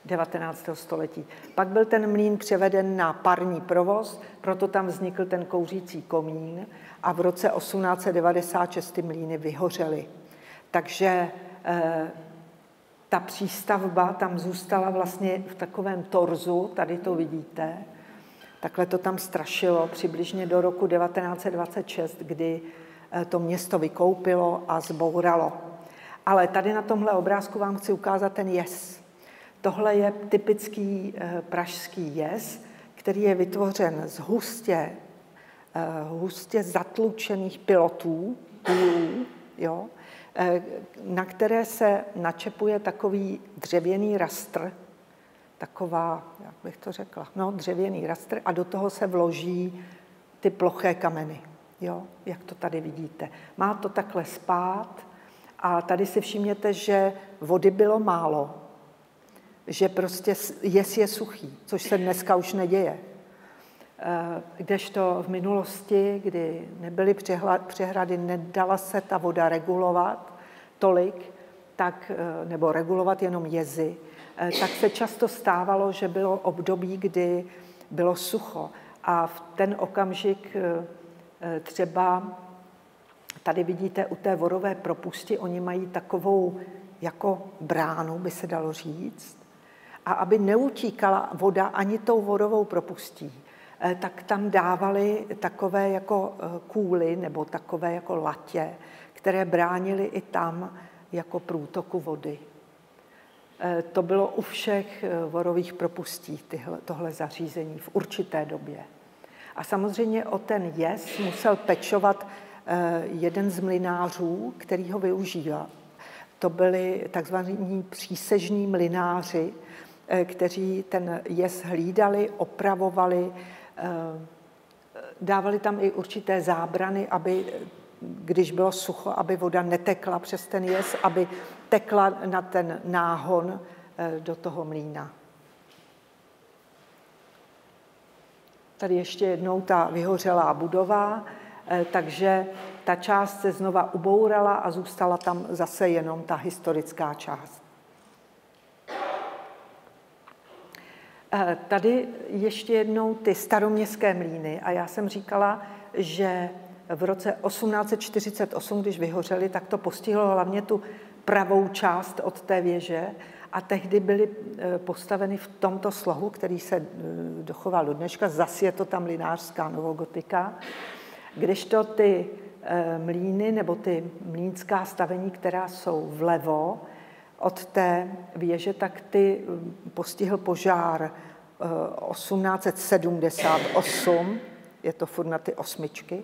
19. století. Pak byl ten mlýn převeden na parní provoz, proto tam vznikl ten kouřící komín a v roce 1896 ty mlýny vyhořely. Takže ta přístavba tam zůstala vlastně v takovém torzu, tady to vidíte. Takhle to tam strašilo přibližně do roku 1926, kdy to město vykoupilo a zbouralo. Ale tady na tomhle obrázku vám chci ukázat ten jez. Tohle je typický pražský jez, který je vytvořen z hustě zatlučených pilotů, jo, na které se načepuje takový dřevěný rastr, taková, jak bych to řekla, dřevěný rastr a do toho se vloží ty ploché kameny, jo, jak to tady vidíte. Má to takhle spát a tady si všimněte, že vody bylo málo, že prostě jez je suchý, což se dneska už neděje. Kdežto v minulosti, kdy nebyly přehrady, nedala se ta voda regulovat tolik, nebo regulovat jenom jezy, tak se často stávalo, že bylo období, kdy bylo sucho. A v ten okamžik třeba, tady vidíte u té vorové propusti, oni mají takovou jako bránu, by se dalo říct, a aby neutíkala voda ani tou vorovou propustí, tak tam dávali takové jako kůly nebo takové jako latě, které bránily i tam jako průtoku vody. To bylo u všech vorových propustí, tohle zařízení v určité době. A samozřejmě o ten jez musel pečovat jeden z mlynářů, který ho využíval. To byli takzvaní přísežní mlynáři, kteří ten jez hlídali, opravovali, dávali tam i určité zábrany, aby, když bylo sucho, aby voda netekla přes ten jez, aby tekla na ten náhon do toho mlýna. Tady ještě jednou ta vyhořelá budova, takže ta část se znova ubourala a zůstala tam zase jenom ta historická část. Tady ještě jednou ty staroměstské mlýny a já jsem říkala, že v roce 1848, když vyhořely, tak to postihlo hlavně tu pravou část od té věže a tehdy byly postaveny v tomto slohu, který se dochoval do dneška, zase je to ta mlynářská novogotika, kdežto ty mlýny nebo ty mlýnská stavení, která jsou vlevo od té věže, tak ty postihl požár 1878, je to furt na ty osmičky,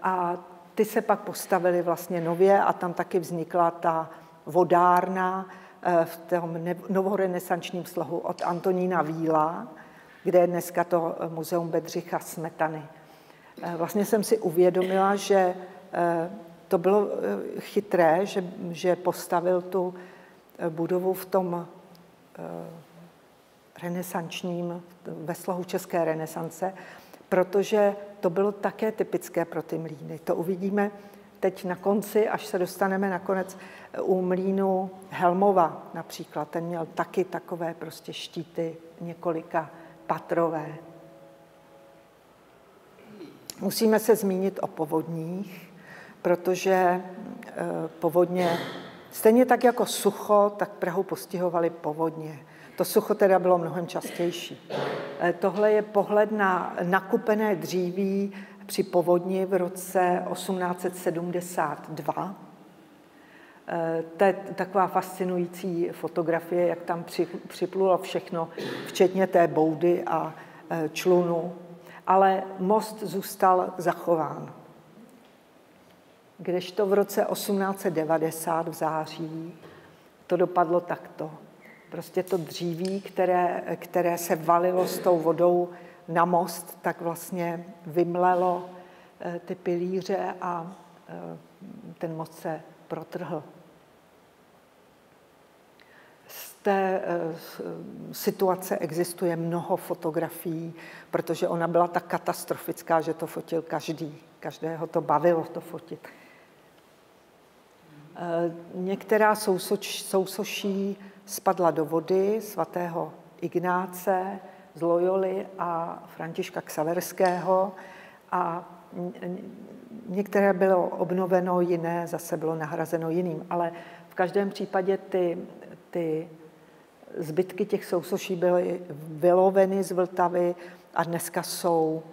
a ty se pak postavily vlastně nově a tam taky vznikla ta vodárna v tom novorenesančním slohu od Antonína Víla, kde je dneska to muzeum Bedřicha Smetany. Vlastně jsem si uvědomila, že to bylo chytré, že postavil tu budovu v tom renesančním, ve slohu české renesance, protože to bylo také typické pro ty mlýny. To uvidíme teď na konci, až se dostaneme nakonec u mlýnu Helmova například. Ten měl taky takové prostě štíty několika patrové. Musíme se zmínit o povodních, protože povodně, stejně tak jako sucho, tak Prahu postihovaly povodně. To sucho teda bylo mnohem častější. Tohle je pohled na nakupené dříví při povodni v roce 1872. To je taková fascinující fotografie, jak tam připlulo všechno, včetně té boudy a člunu. Ale most zůstal zachován. Kdežto v roce 1890 v září to dopadlo takto. Prostě to dříví, které se valilo s tou vodou na most, tak vlastně vymlelo ty pilíře a ten most se protrhl. Z té situace existuje mnoho fotografií, protože ona byla tak katastrofická, že to fotil každý. Každého to bavilo to fotit. Některá sousoší spadla do vody svatého Ignáce z Loyoly a Františka Xaverského a některé bylo obnoveno, jiné zase bylo nahrazeno jiným, ale v každém případě ty zbytky těch sousoší byly vyloveny z Vltavy a dneska jsou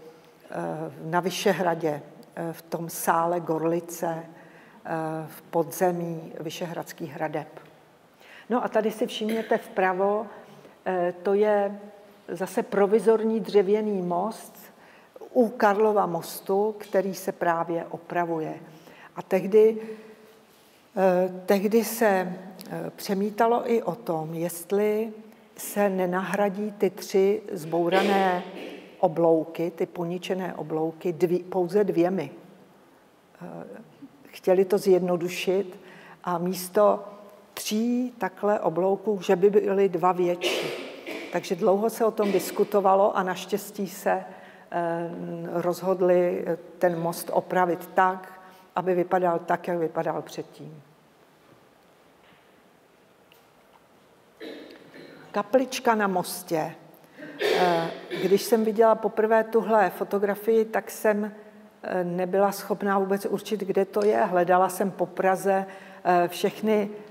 na Vyšehradě, v tom sále Gorlice, v podzemí vyšehradských hradeb. No a tady si všimněte vpravo, to je zase provizorní dřevěný most u Karlova mostu, který se právě opravuje. A tehdy se přemítalo i o tom, jestli se nenahradí ty 3 zbourané oblouky, ty poničené oblouky, pouze 2. Chtěli to zjednodušit a místo 3 takhle oblouků, že by byly 2 větší. Takže dlouho se o tom diskutovalo a naštěstí se rozhodli ten most opravit tak, aby vypadal tak, jak vypadal předtím. Kaplička na mostě. Když jsem viděla poprvé tuhle fotografii, tak jsem nebyla schopná vůbec určit, kde to je. Hledala jsem po Praze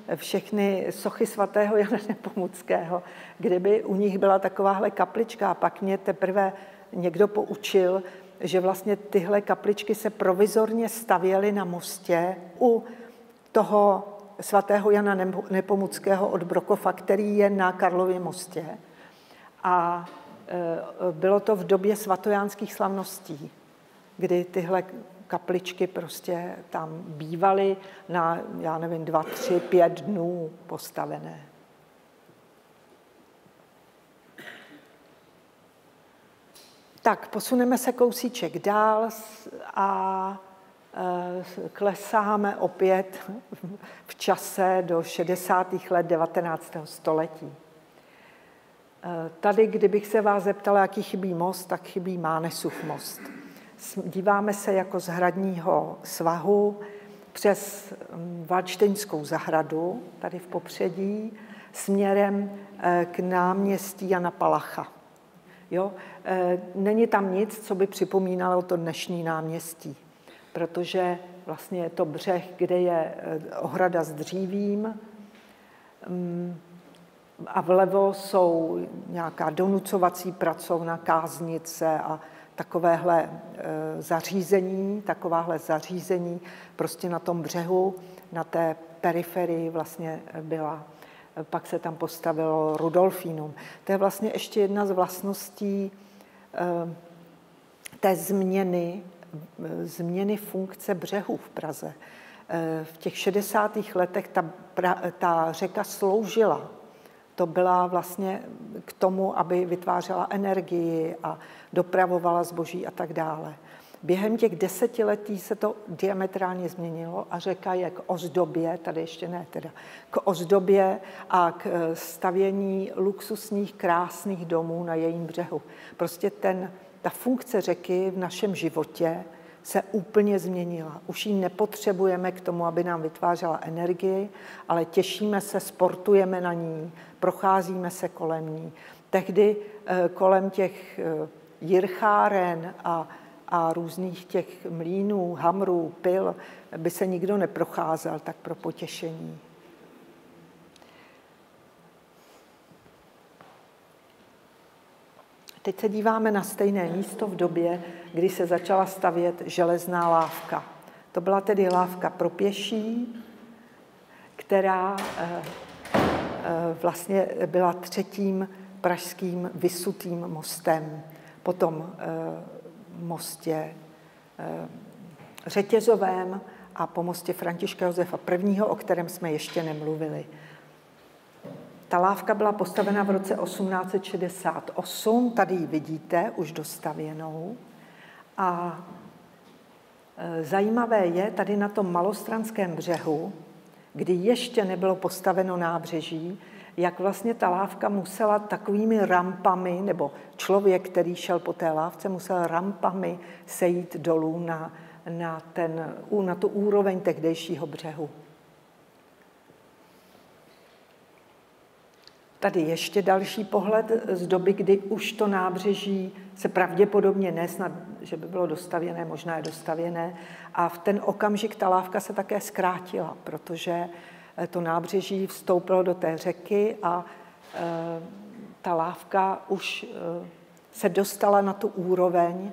všechny sochy svatého Jana Nepomuckého, kde by u nich byla takováhle kaplička. A pak mě teprve někdo poučil, že vlastně tyhle kapličky se provizorně stavěly na mostě u toho svatého Jana Nepomuckého od Brokova, který je na Karlově mostě. A bylo to v době svatojánských slavností, kdy tyhle kapličky prostě tam bývaly na, 2, 3, 5 dnů postavené. Tak, posuneme se kousíček dál a klesáme opět v čase do 60. let 19. století. Tady, kdybych se vás zeptala, jaký chybí most, tak chybí Mánesův most. Díváme se jako z hradního svahu přes Valdštejnskou zahradu, tady v popředí, směrem k náměstí Jana Palacha. Jo? Není tam nic, co by připomínalo to dnešní náměstí, protože vlastně je to břeh, kde je ohrada s dřívím a vlevo jsou nějaká donucovací pracovna, káznice a takováhle zařízení prostě na tom břehu, na té periferii vlastně byla. Pak se tam postavilo Rudolfínum. To je vlastně ještě jedna z vlastností té změny funkce břehů v Praze. V těch 60. letech ta řeka sloužila. To byla vlastně k tomu, aby vytvářela energii a dopravovala zboží a tak dále. Během těch 10 letí se to diametrálně změnilo a řeka je k ozdobě, tady ještě ne teda, k ozdobě a k stavění luxusních krásných domů na jejím břehu. Prostě ta funkce řeky v našem životě se úplně změnila. Už ji nepotřebujeme k tomu, aby nám vytvářela energii, ale těšíme se, sportujeme na ní, procházíme se kolem ní. Tehdy kolem těch jircháren a různých těch mlýnů, hamrů, pil by se nikdo neprocházel tak pro potěšení. Teď se díváme na stejné místo v době, kdy se začala stavět železná lávka. To byla tedy lávka pro pěší, která vlastně byla 3. pražským visutým mostem. Potom mostě Řetězovém a po mostě Františka Josefa I., o kterém jsme ještě nemluvili. Ta lávka byla postavena v roce 1868, tady ji vidíte, už dostavěnou. A zajímavé je tady na tom Malostranském břehu, kdy ještě nebylo postaveno nábřeží, jak vlastně ta lávka musela takovými rampami, nebo člověk, který šel po té lávce, musel rampami sejít dolů na tu úroveň tehdejšího břehu. Tady ještě další pohled z doby, kdy už to nábřeží se pravděpodobně nesnad, že by bylo dostavěné, možná je dostavěné. A v ten okamžik ta lávka se také zkrátila, protože to nábřeží vstoupilo do té řeky a ta lávka už se dostala na tu úroveň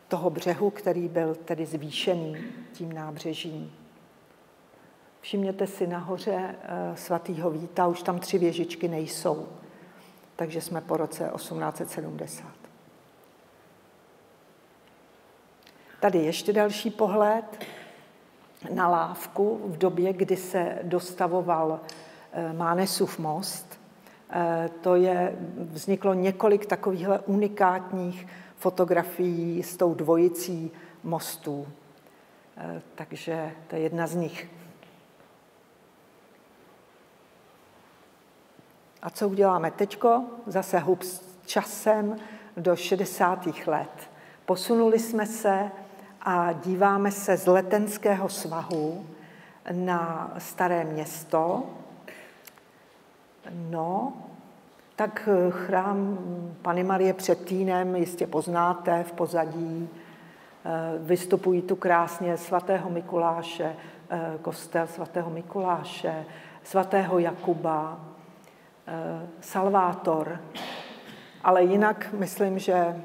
toho břehu, který byl tedy zvýšený tím nábřežím. Všimněte si nahoře svatého Víta, už tam 3 věžičky nejsou, takže jsme po roce 1870. Tady ještě další pohled na lávku v době, kdy se dostavoval Mánesův most. Vzniklo několik takovýchhle unikátních fotografií s tou dvojicí mostů. Takže to je jedna z nich. A co uděláme teďko? Zase hub s časem do 60. let. Posunuli jsme se a díváme se z Letenského svahu na Staré Město. No, tak chrám Panny Marie před Týnem jistě poznáte v pozadí. Vystupují tu krásně svatého Mikuláše, kostel svatého Mikuláše, svatého Jakuba, Salvátor. Ale jinak myslím, že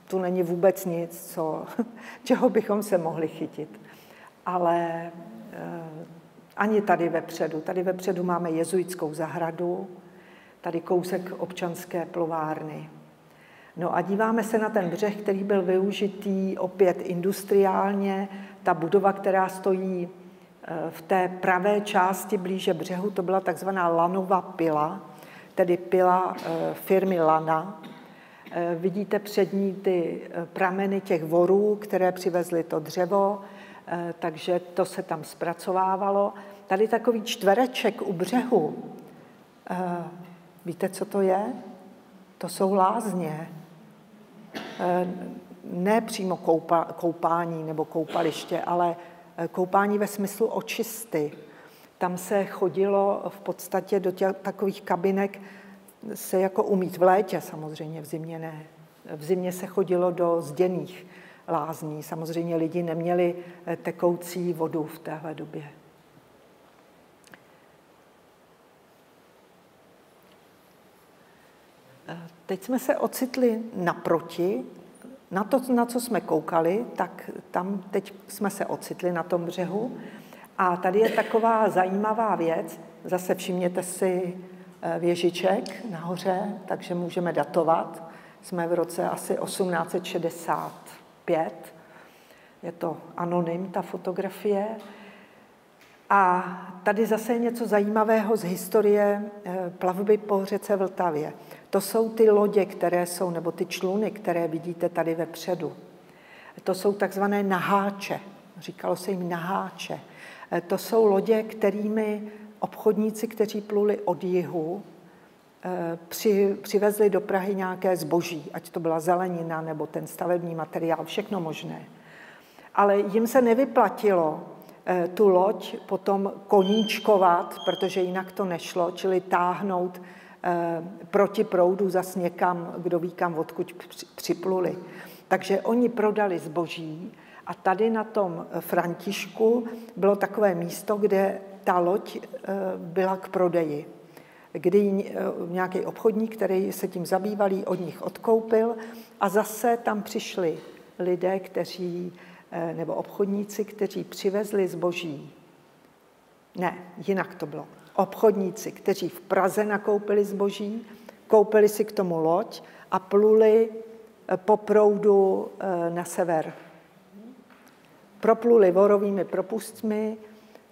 tu není vůbec nic, čeho bychom se mohli chytit. Ale ani tady vepředu. Tady vepředu máme jezuitskou zahradu, tady kousek občanské plovárny. No a díváme se na ten břeh, který byl využitý opět industriálně. Ta budova, která stojí v té pravé části blíže břehu, to byla takzvaná Lanova pila, tedy pila firmy Lana. Vidíte před ní ty prameny těch vorů, které přivezly to dřevo, takže to se tam zpracovávalo. Tady takový čtvereček u břehu Víte, co to je? To jsou lázně. Ne přímo koupání nebo koupaliště, ale koupání ve smyslu očisty. Tam se chodilo v podstatě do takových kabinek se jako umýt v létě, samozřejmě v zimě ne. V zimě se chodilo do zděných lázní. Samozřejmě lidi neměli tekoucí vodu v téhle době. Teď jsme se ocitli naproti, na to, na co jsme koukali, tak tam teď jsme se ocitli na tom břehu. A tady je taková zajímavá věc, zase všimněte si věžiček nahoře, takže můžeme datovat. Jsme v roce asi 1865, je to anonym, ta fotografie. A tady zase je něco zajímavého z historie plavby po řece Vltavě. To jsou ty lodě, které jsou, nebo ty čluny, které vidíte tady vepředu. To jsou takzvané naháče. Říkalo se jim naháče. To jsou lodě, kterými obchodníci, kteří pluli od jihu, přivezli do Prahy nějaké zboží, ať to byla zelenina nebo ten stavební materiál, všechno možné. Ale jim se nevyplatilo tu loď potom koníčkovat, protože jinak to nešlo, čili táhnout proti proudu zas někam, kdo ví kam, odkud připluli. Takže oni prodali zboží a tady na tom Františku bylo takové místo, kde ta loď byla k prodeji, kdy nějaký obchodník, který se tím zabýval, od nich odkoupil a zase tam přišli lidé, nebo obchodníci, kteří přivezli zboží. Ne, jinak to bylo. Obchodníci, kteří v Praze nakoupili zboží, koupili si k tomu loď a pluli po proudu na sever. Propluli Vorovými propustmi,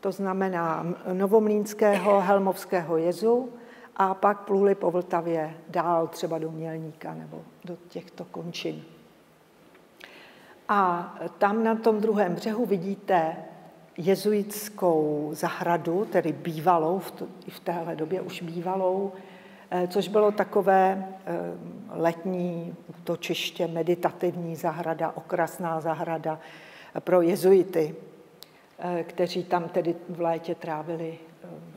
to znamená Novomlýnského, Helmovského jezu, a pak pluli po Vltavě dál, třeba do Mělníka nebo do těchto končin. A tam na tom druhém břehu vidíte jezuitskou zahradu, tedy bývalou, i v téhle době už bývalou, což bylo takové letní útočiště, meditativní zahrada, okrasná zahrada pro jezuity, kteří tam tedy v létě trávili,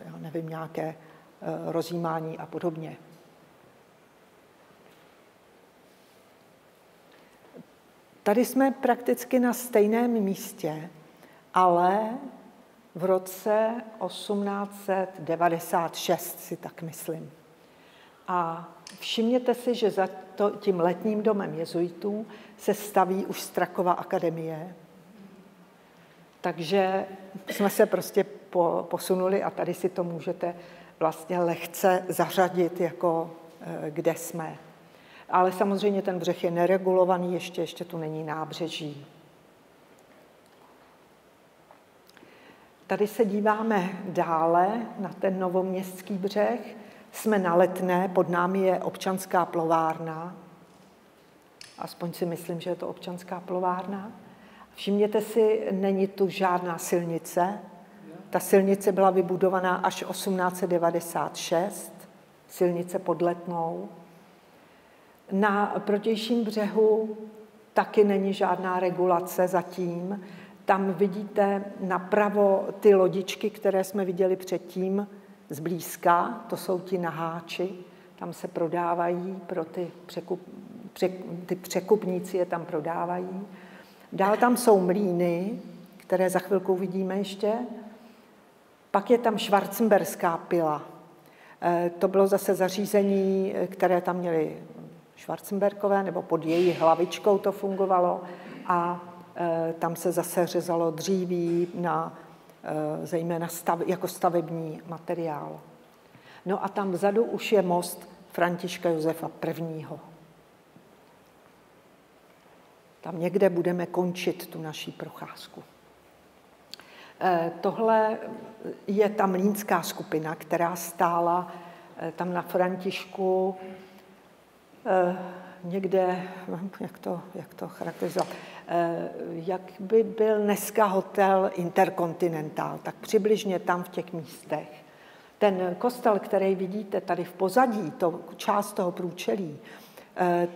já nevím, nějaké rozjímání a podobně. Tady jsme prakticky na stejném místě, ale v roce 1896 si tak myslím. A všimněte si, že za tím letním domem jezuitů se staví už Strakova akademie. Takže jsme se prostě posunuli a tady si to můžete vlastně lehce zařadit, jako kde jsme. Ale samozřejmě ten břeh je neregulovaný, ještě tu není nábřeží. Tady se díváme dále na ten novoměstský břeh. Jsme na Letné, pod námi je občanská plovárna. Aspoň si myslím, že je to občanská plovárna. Všimněte si, není tu žádná silnice. Ta silnice byla vybudovaná až 1896, silnice pod Letnou. Na protějším břehu taky není žádná regulace zatím. Tam vidíte napravo ty lodičky, které jsme viděli předtím zblízka, to jsou ti naháči, tam se prodávají, pro ty překupníci je tam prodávají. Dál tam jsou mlýny, které za chvilku vidíme ještě. Pak je tam Schwarzenberská pila. To bylo zase zařízení, které tam měli Schwarzenberkové, nebo pod její hlavičkou to fungovalo a tam se zase řezalo dříví zejména jako stavební materiál. No a tam vzadu už je most Františka Josefa I. Tam někde budeme končit tu naší procházku. Tohle je ta mlýnská skupina, která stála tam na Františku někde, jak to charakterizovat, jak by byl dneska hotel Intercontinental, tak přibližně tam v těch místech. Ten kostel, který vidíte tady v pozadí, část toho průčelí,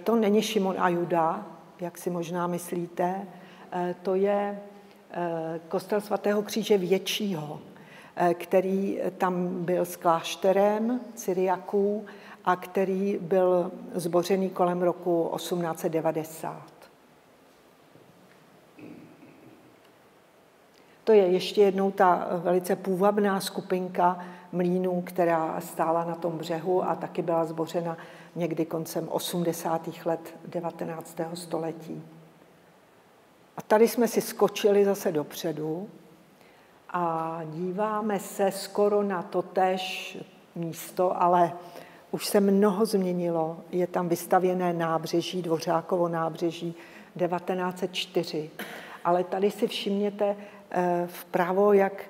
to není Šimon a Juda, jak si možná myslíte, to je kostel svatého Kříže většího, který tam byl s klášterem Cyriaků a který byl zbořený kolem roku 1890. To je ještě jednou ta velice půvabná skupinka mlýnů, která stála na tom břehu a taky byla zbořena někdy koncem 80. let 19. století. A tady jsme si skočili zase dopředu a díváme se skoro na totéž místo, ale už se mnoho změnilo. Je tam vystavěné nábřeží, Dvořákovo nábřeží 1904. Ale tady si všimněte vpravo, jak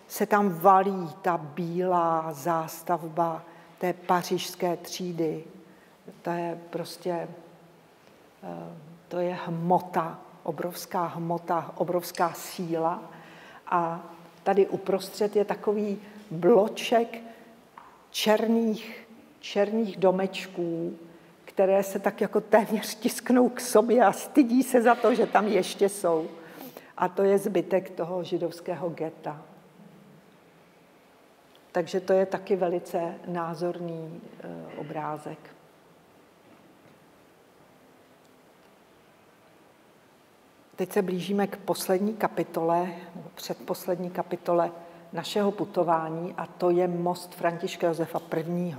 se tam valí ta bílá zástavba té pařížské třídy. To je prostě, to je hmota, obrovská síla. A tady uprostřed je takový bloček černých domečků, které se tak jako téměř tisknou k sobě a stydí se za to, že tam ještě jsou. A to je zbytek toho židovského geta. Takže to je taky velice názorný obrázek. Teď se blížíme k poslední kapitole, předposlední kapitole našeho putování a to je most Františka Josefa I.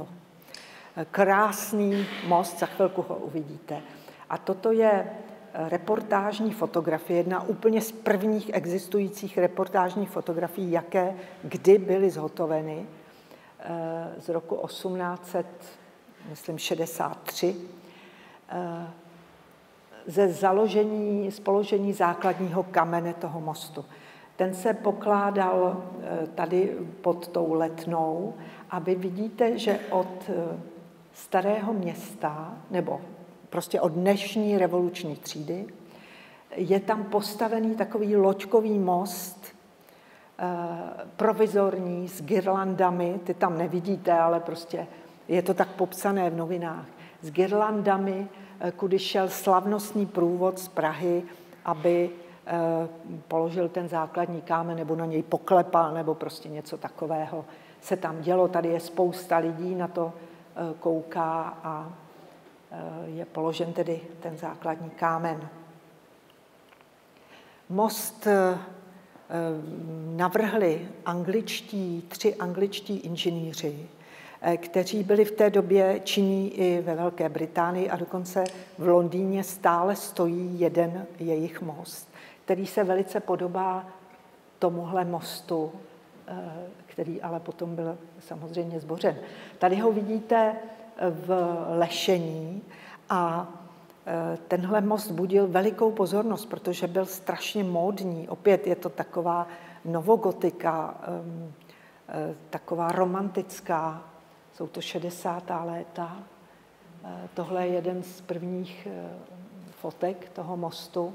Krásný most, za chvilku ho uvidíte. A toto je reportážní fotografie, jedna úplně z prvních existujících reportážních fotografií, jaké kdy byly zhotoveny z roku 1863 z položení základního kamene toho mostu. Ten se pokládal tady pod tou Letnou a vy vidíte, že od Starého Města, nebo prostě od dnešní revoluční třídy, je tam postavený takový loďkový most, provizorní, s girlandami, ty tam nevidíte, ale prostě je to tak popsané v novinách, s girlandami, kudy šel slavnostní průvod z Prahy, aby položil ten základní kámen, nebo na něj poklepal, nebo prostě něco takového se tam dělo. Tady je spousta lidí, na to kouká a je položen tedy ten základní kámen. Most navrhli tři angličtí inženýři, kteří byli v té době činní i ve Velké Británii a dokonce v Londýně stále stojí jeden jejich most, který se velice podobá tomuhle mostu, který ale potom byl samozřejmě zbořen. Tady ho vidíte v lešení a tenhle most budil velikou pozornost, protože byl strašně módní. Opět je to taková novogotika, taková romantická. Jsou to 60. léta. Tohle je jeden z prvních fotek toho mostu.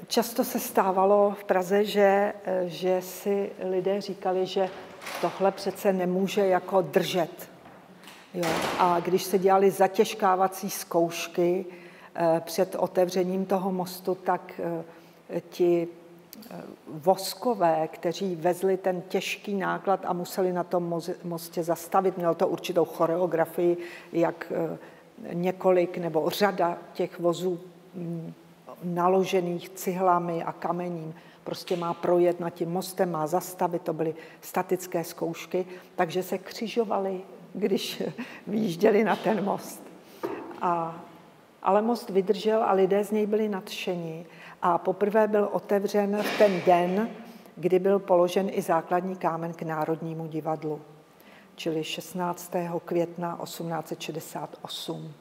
Často se stávalo v Praze, že si lidé říkali, že tohle přece nemůže jako držet. Jo. A když se dělaly zatěžkávací zkoušky před otevřením toho mostu, tak ti voskové, kteří vezli ten těžký náklad a museli na tom mostě zastavit, mělo to určitou choreografii, jak několik nebo řada těch vozů naložených cihlami a kamením prostě má projet nad tím mostem, má zastavit, to byly statické zkoušky, takže se křižovali, když vyjížděli na ten most. Ale most vydržel a lidé z něj byli nadšeni. A poprvé byl otevřen v ten den, kdy byl položen i základní kámen k Národnímu divadlu, čili 16. května 1868.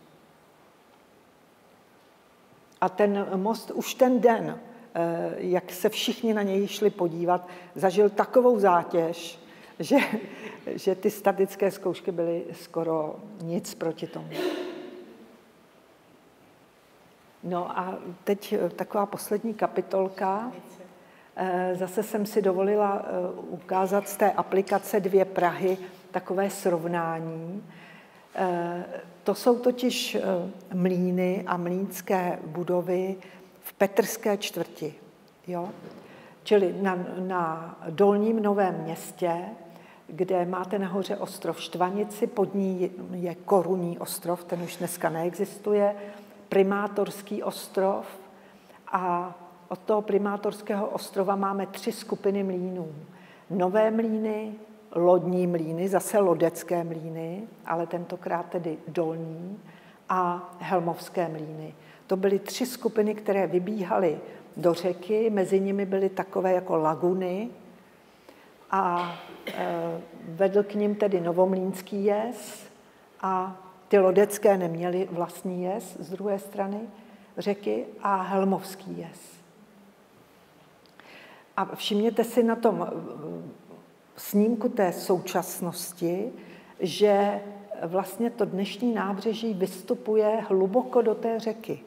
A ten most už ten den, jak se všichni na něj šli podívat, zažil takovou zátěž, že ty statické zkoušky byly skoro nic proti tomu. No a teď taková poslední kapitolka. Zase jsem si dovolila ukázat z té aplikace 2 Prahy takové srovnání. To jsou totiž mlýny a mlýnské budovy v Petrské čtvrti. Jo? Čili na Dolním Novém Městě, kde máte nahoře ostrov Štvanici, pod ní je Korunní ostrov, ten už dneska neexistuje, Primátorský ostrov a od toho Primátorského ostrova máme 3 skupiny mlýnů. Nové mlýny, lodní mlýny, zase lodecké mlýny, ale tentokrát tedy dolní, a helmovské mlýny. To byly 3 skupiny, které vybíhaly do řeky, mezi nimi byly takové jako laguny a vedl k nim tedy Novomlýnský jez a ty lodecké neměly vlastní jez z druhé strany řeky a helmovský jez. A všimněte si na tom snímku té současnosti, že vlastně to dnešní nábřeží vystupuje hluboko do té řeky.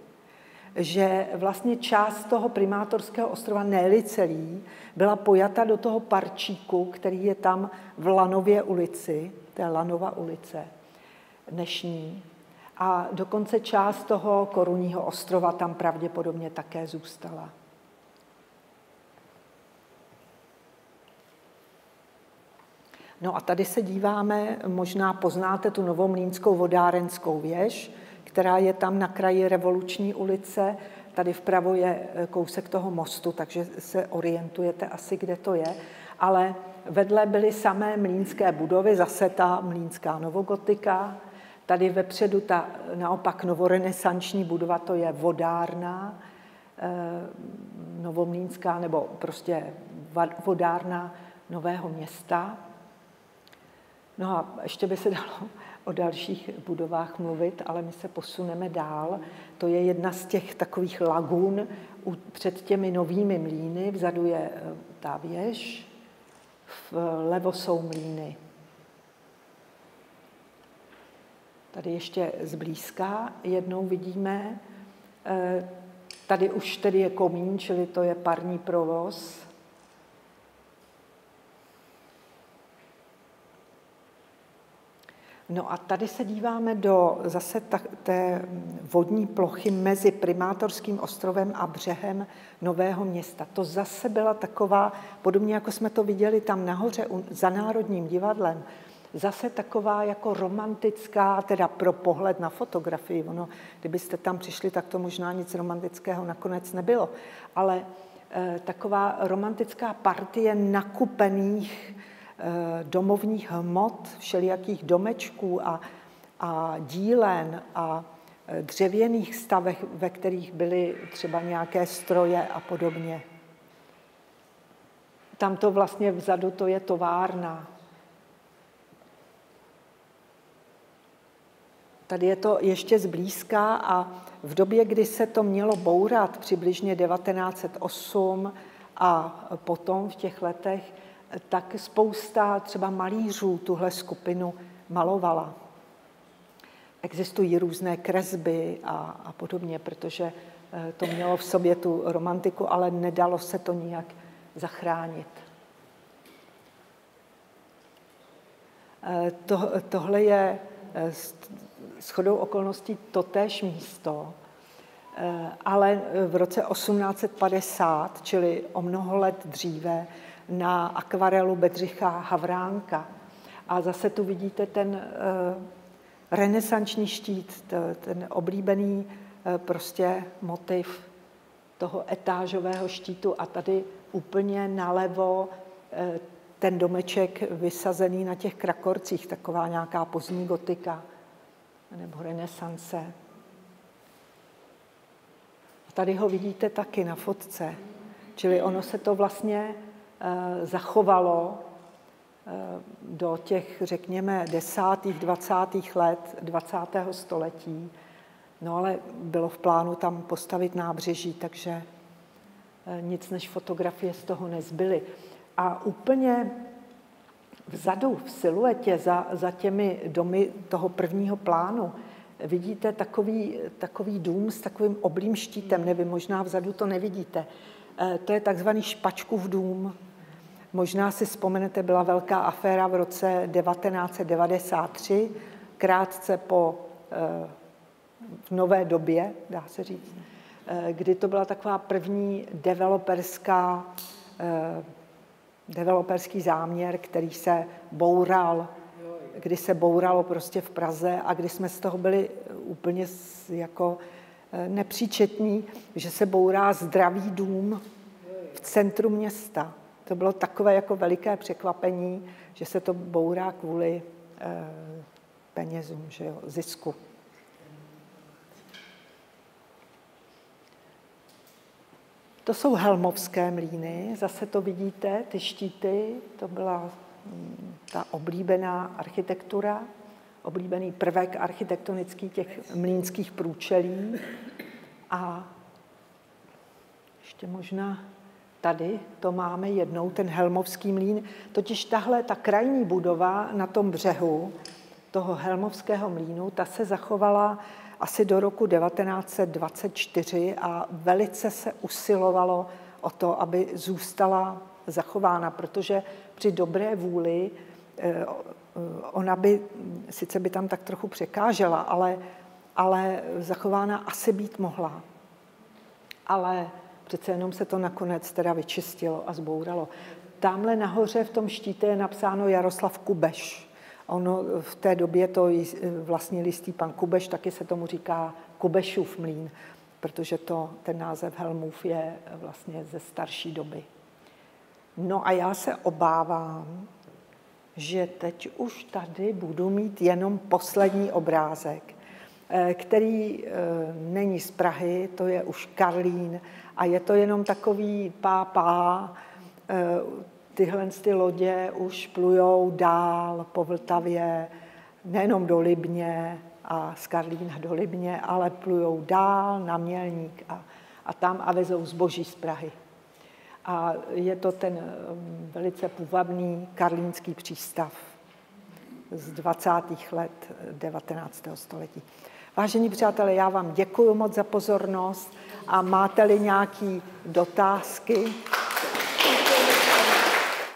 Že vlastně část toho Primátorského ostrova, ne-li celý, byla pojata do toho parčíku, který je tam v Lanově ulici, to je Lanova ulice dnešní. A dokonce část toho Korunního ostrova tam pravděpodobně také zůstala. No a tady se díváme, možná poznáte tu Novomlýnskou vodárenskou věž, která je tam na kraji Revoluční ulice. Tady vpravo je kousek toho mostu, takže se orientujete asi, kde to je. Ale vedle byly samé mlýnské budovy, zase ta mlýnská novogotika. Tady vepředu ta naopak novorenesanční budova, to je vodárna novomlýnská, nebo prostě vodárna Nového Města. No a ještě by se dalo o dalších budovách mluvit, ale my se posuneme dál. To je jedna z těch takových lagun před těmi novými mlýny. Vzadu je ta věž, vlevo jsou mlýny. Tady ještě zblízka jednou vidíme. Tady už tedy je komín, čili to je parní provoz. No a tady se díváme do zase té vodní plochy mezi Primátorským ostrovem a břehem Nového Města. To zase byla taková, podobně jako jsme to viděli tam nahoře za Národním divadlem, zase taková jako romantická, teda pro pohled na fotografii. Ono, kdybyste tam přišli, tak to možná nic romantického nakonec nebylo. Ale taková romantická partie nakupených domovních hmot, všelijakých domečků a dílen a dřevěných stavech, ve kterých byly třeba nějaké stroje a podobně. Tamto vlastně vzadu to je továrna. Tady je to ještě zblízka a v době, kdy se to mělo bourat, přibližně 1908 a potom v těch letech, tak spousta třeba malířů tuhle skupinu malovala. Existují různé kresby a podobně, protože to mělo v sobě tu romantiku, ale nedalo se to nijak zachránit. Tohle je shodou okolností totéž místo, ale v roce 1850, čili o mnoho let dříve, na akvarelu Bedřicha Havránka. A zase tu vidíte ten renesanční štít, ten oblíbený prostě motiv toho etážového štítu. A tady úplně nalevo ten domeček vysazený na těch krakorcích, taková nějaká pozdní gotika nebo renesance. A tady ho vidíte taky na fotce. Čili ono se to vlastně zachovalo do těch, řekněme, 10. 20. let 20. století. No ale bylo v plánu tam postavit nábřeží, takže nic než fotografie z toho nezbyly. A úplně vzadu v siluetě za těmi domy toho prvního plánu vidíte takový dům s takovým oblým štítem. Nevím, možná vzadu to nevidíte. To je takzvaný Špačkův dům. Možná si vzpomenete, byla velká aféra v roce 1993, krátce po v nové době, dá se říct, kdy to byla taková první developerský záměr, který se boural, kdy se bouralo prostě v Praze a kdy jsme z toho byli úplně jako nepříčetní, že se bourá zdravý dům v centru města. To bylo takové jako veliké překvapení, že se to bourá kvůli penězům, že jo, zisku. To jsou helmovské mlýny, zase to vidíte, ty štíty, to byla ta oblíbená architektura, oblíbený prvek architektonický těch mlýnských průčelí. A ještě možná tady to máme jednou, ten helmovský mlýn. Totiž tahle, ta krajní budova na tom břehu toho helmovského mlýnu, ta se zachovala asi do roku 1924 a velice se usilovalo o to, aby zůstala zachována, protože při dobré vůli ona by, sice by tam tak trochu překážela, ale zachována asi být mohla. Ale přece jenom se to nakonec teda vyčistilo a zbouralo. Tamhle nahoře v tom štítě je napsáno Jaroslav Kubeš. Ono v té době to vlastnil jistý pan Kubeš, taky se tomu říká Kubešův mlýn, protože ten název Helmův je vlastně ze starší doby. No a já se obávám, že teď už tady budu mít jenom poslední obrázek, který není z Prahy, to je už Karlín a je to jenom takový pá. Tyhle ty lodě už plujou dál po Vltavě, nejenom do Libně a z Karlína do Libně, ale plujou dál na Mělník a tam a vezou zboží z Prahy. A je to ten velice půvabný karlínský přístav z 20. let 19. století. Vážení přátelé, já vám děkuji moc za pozornost a máte-li nějaké dotázky,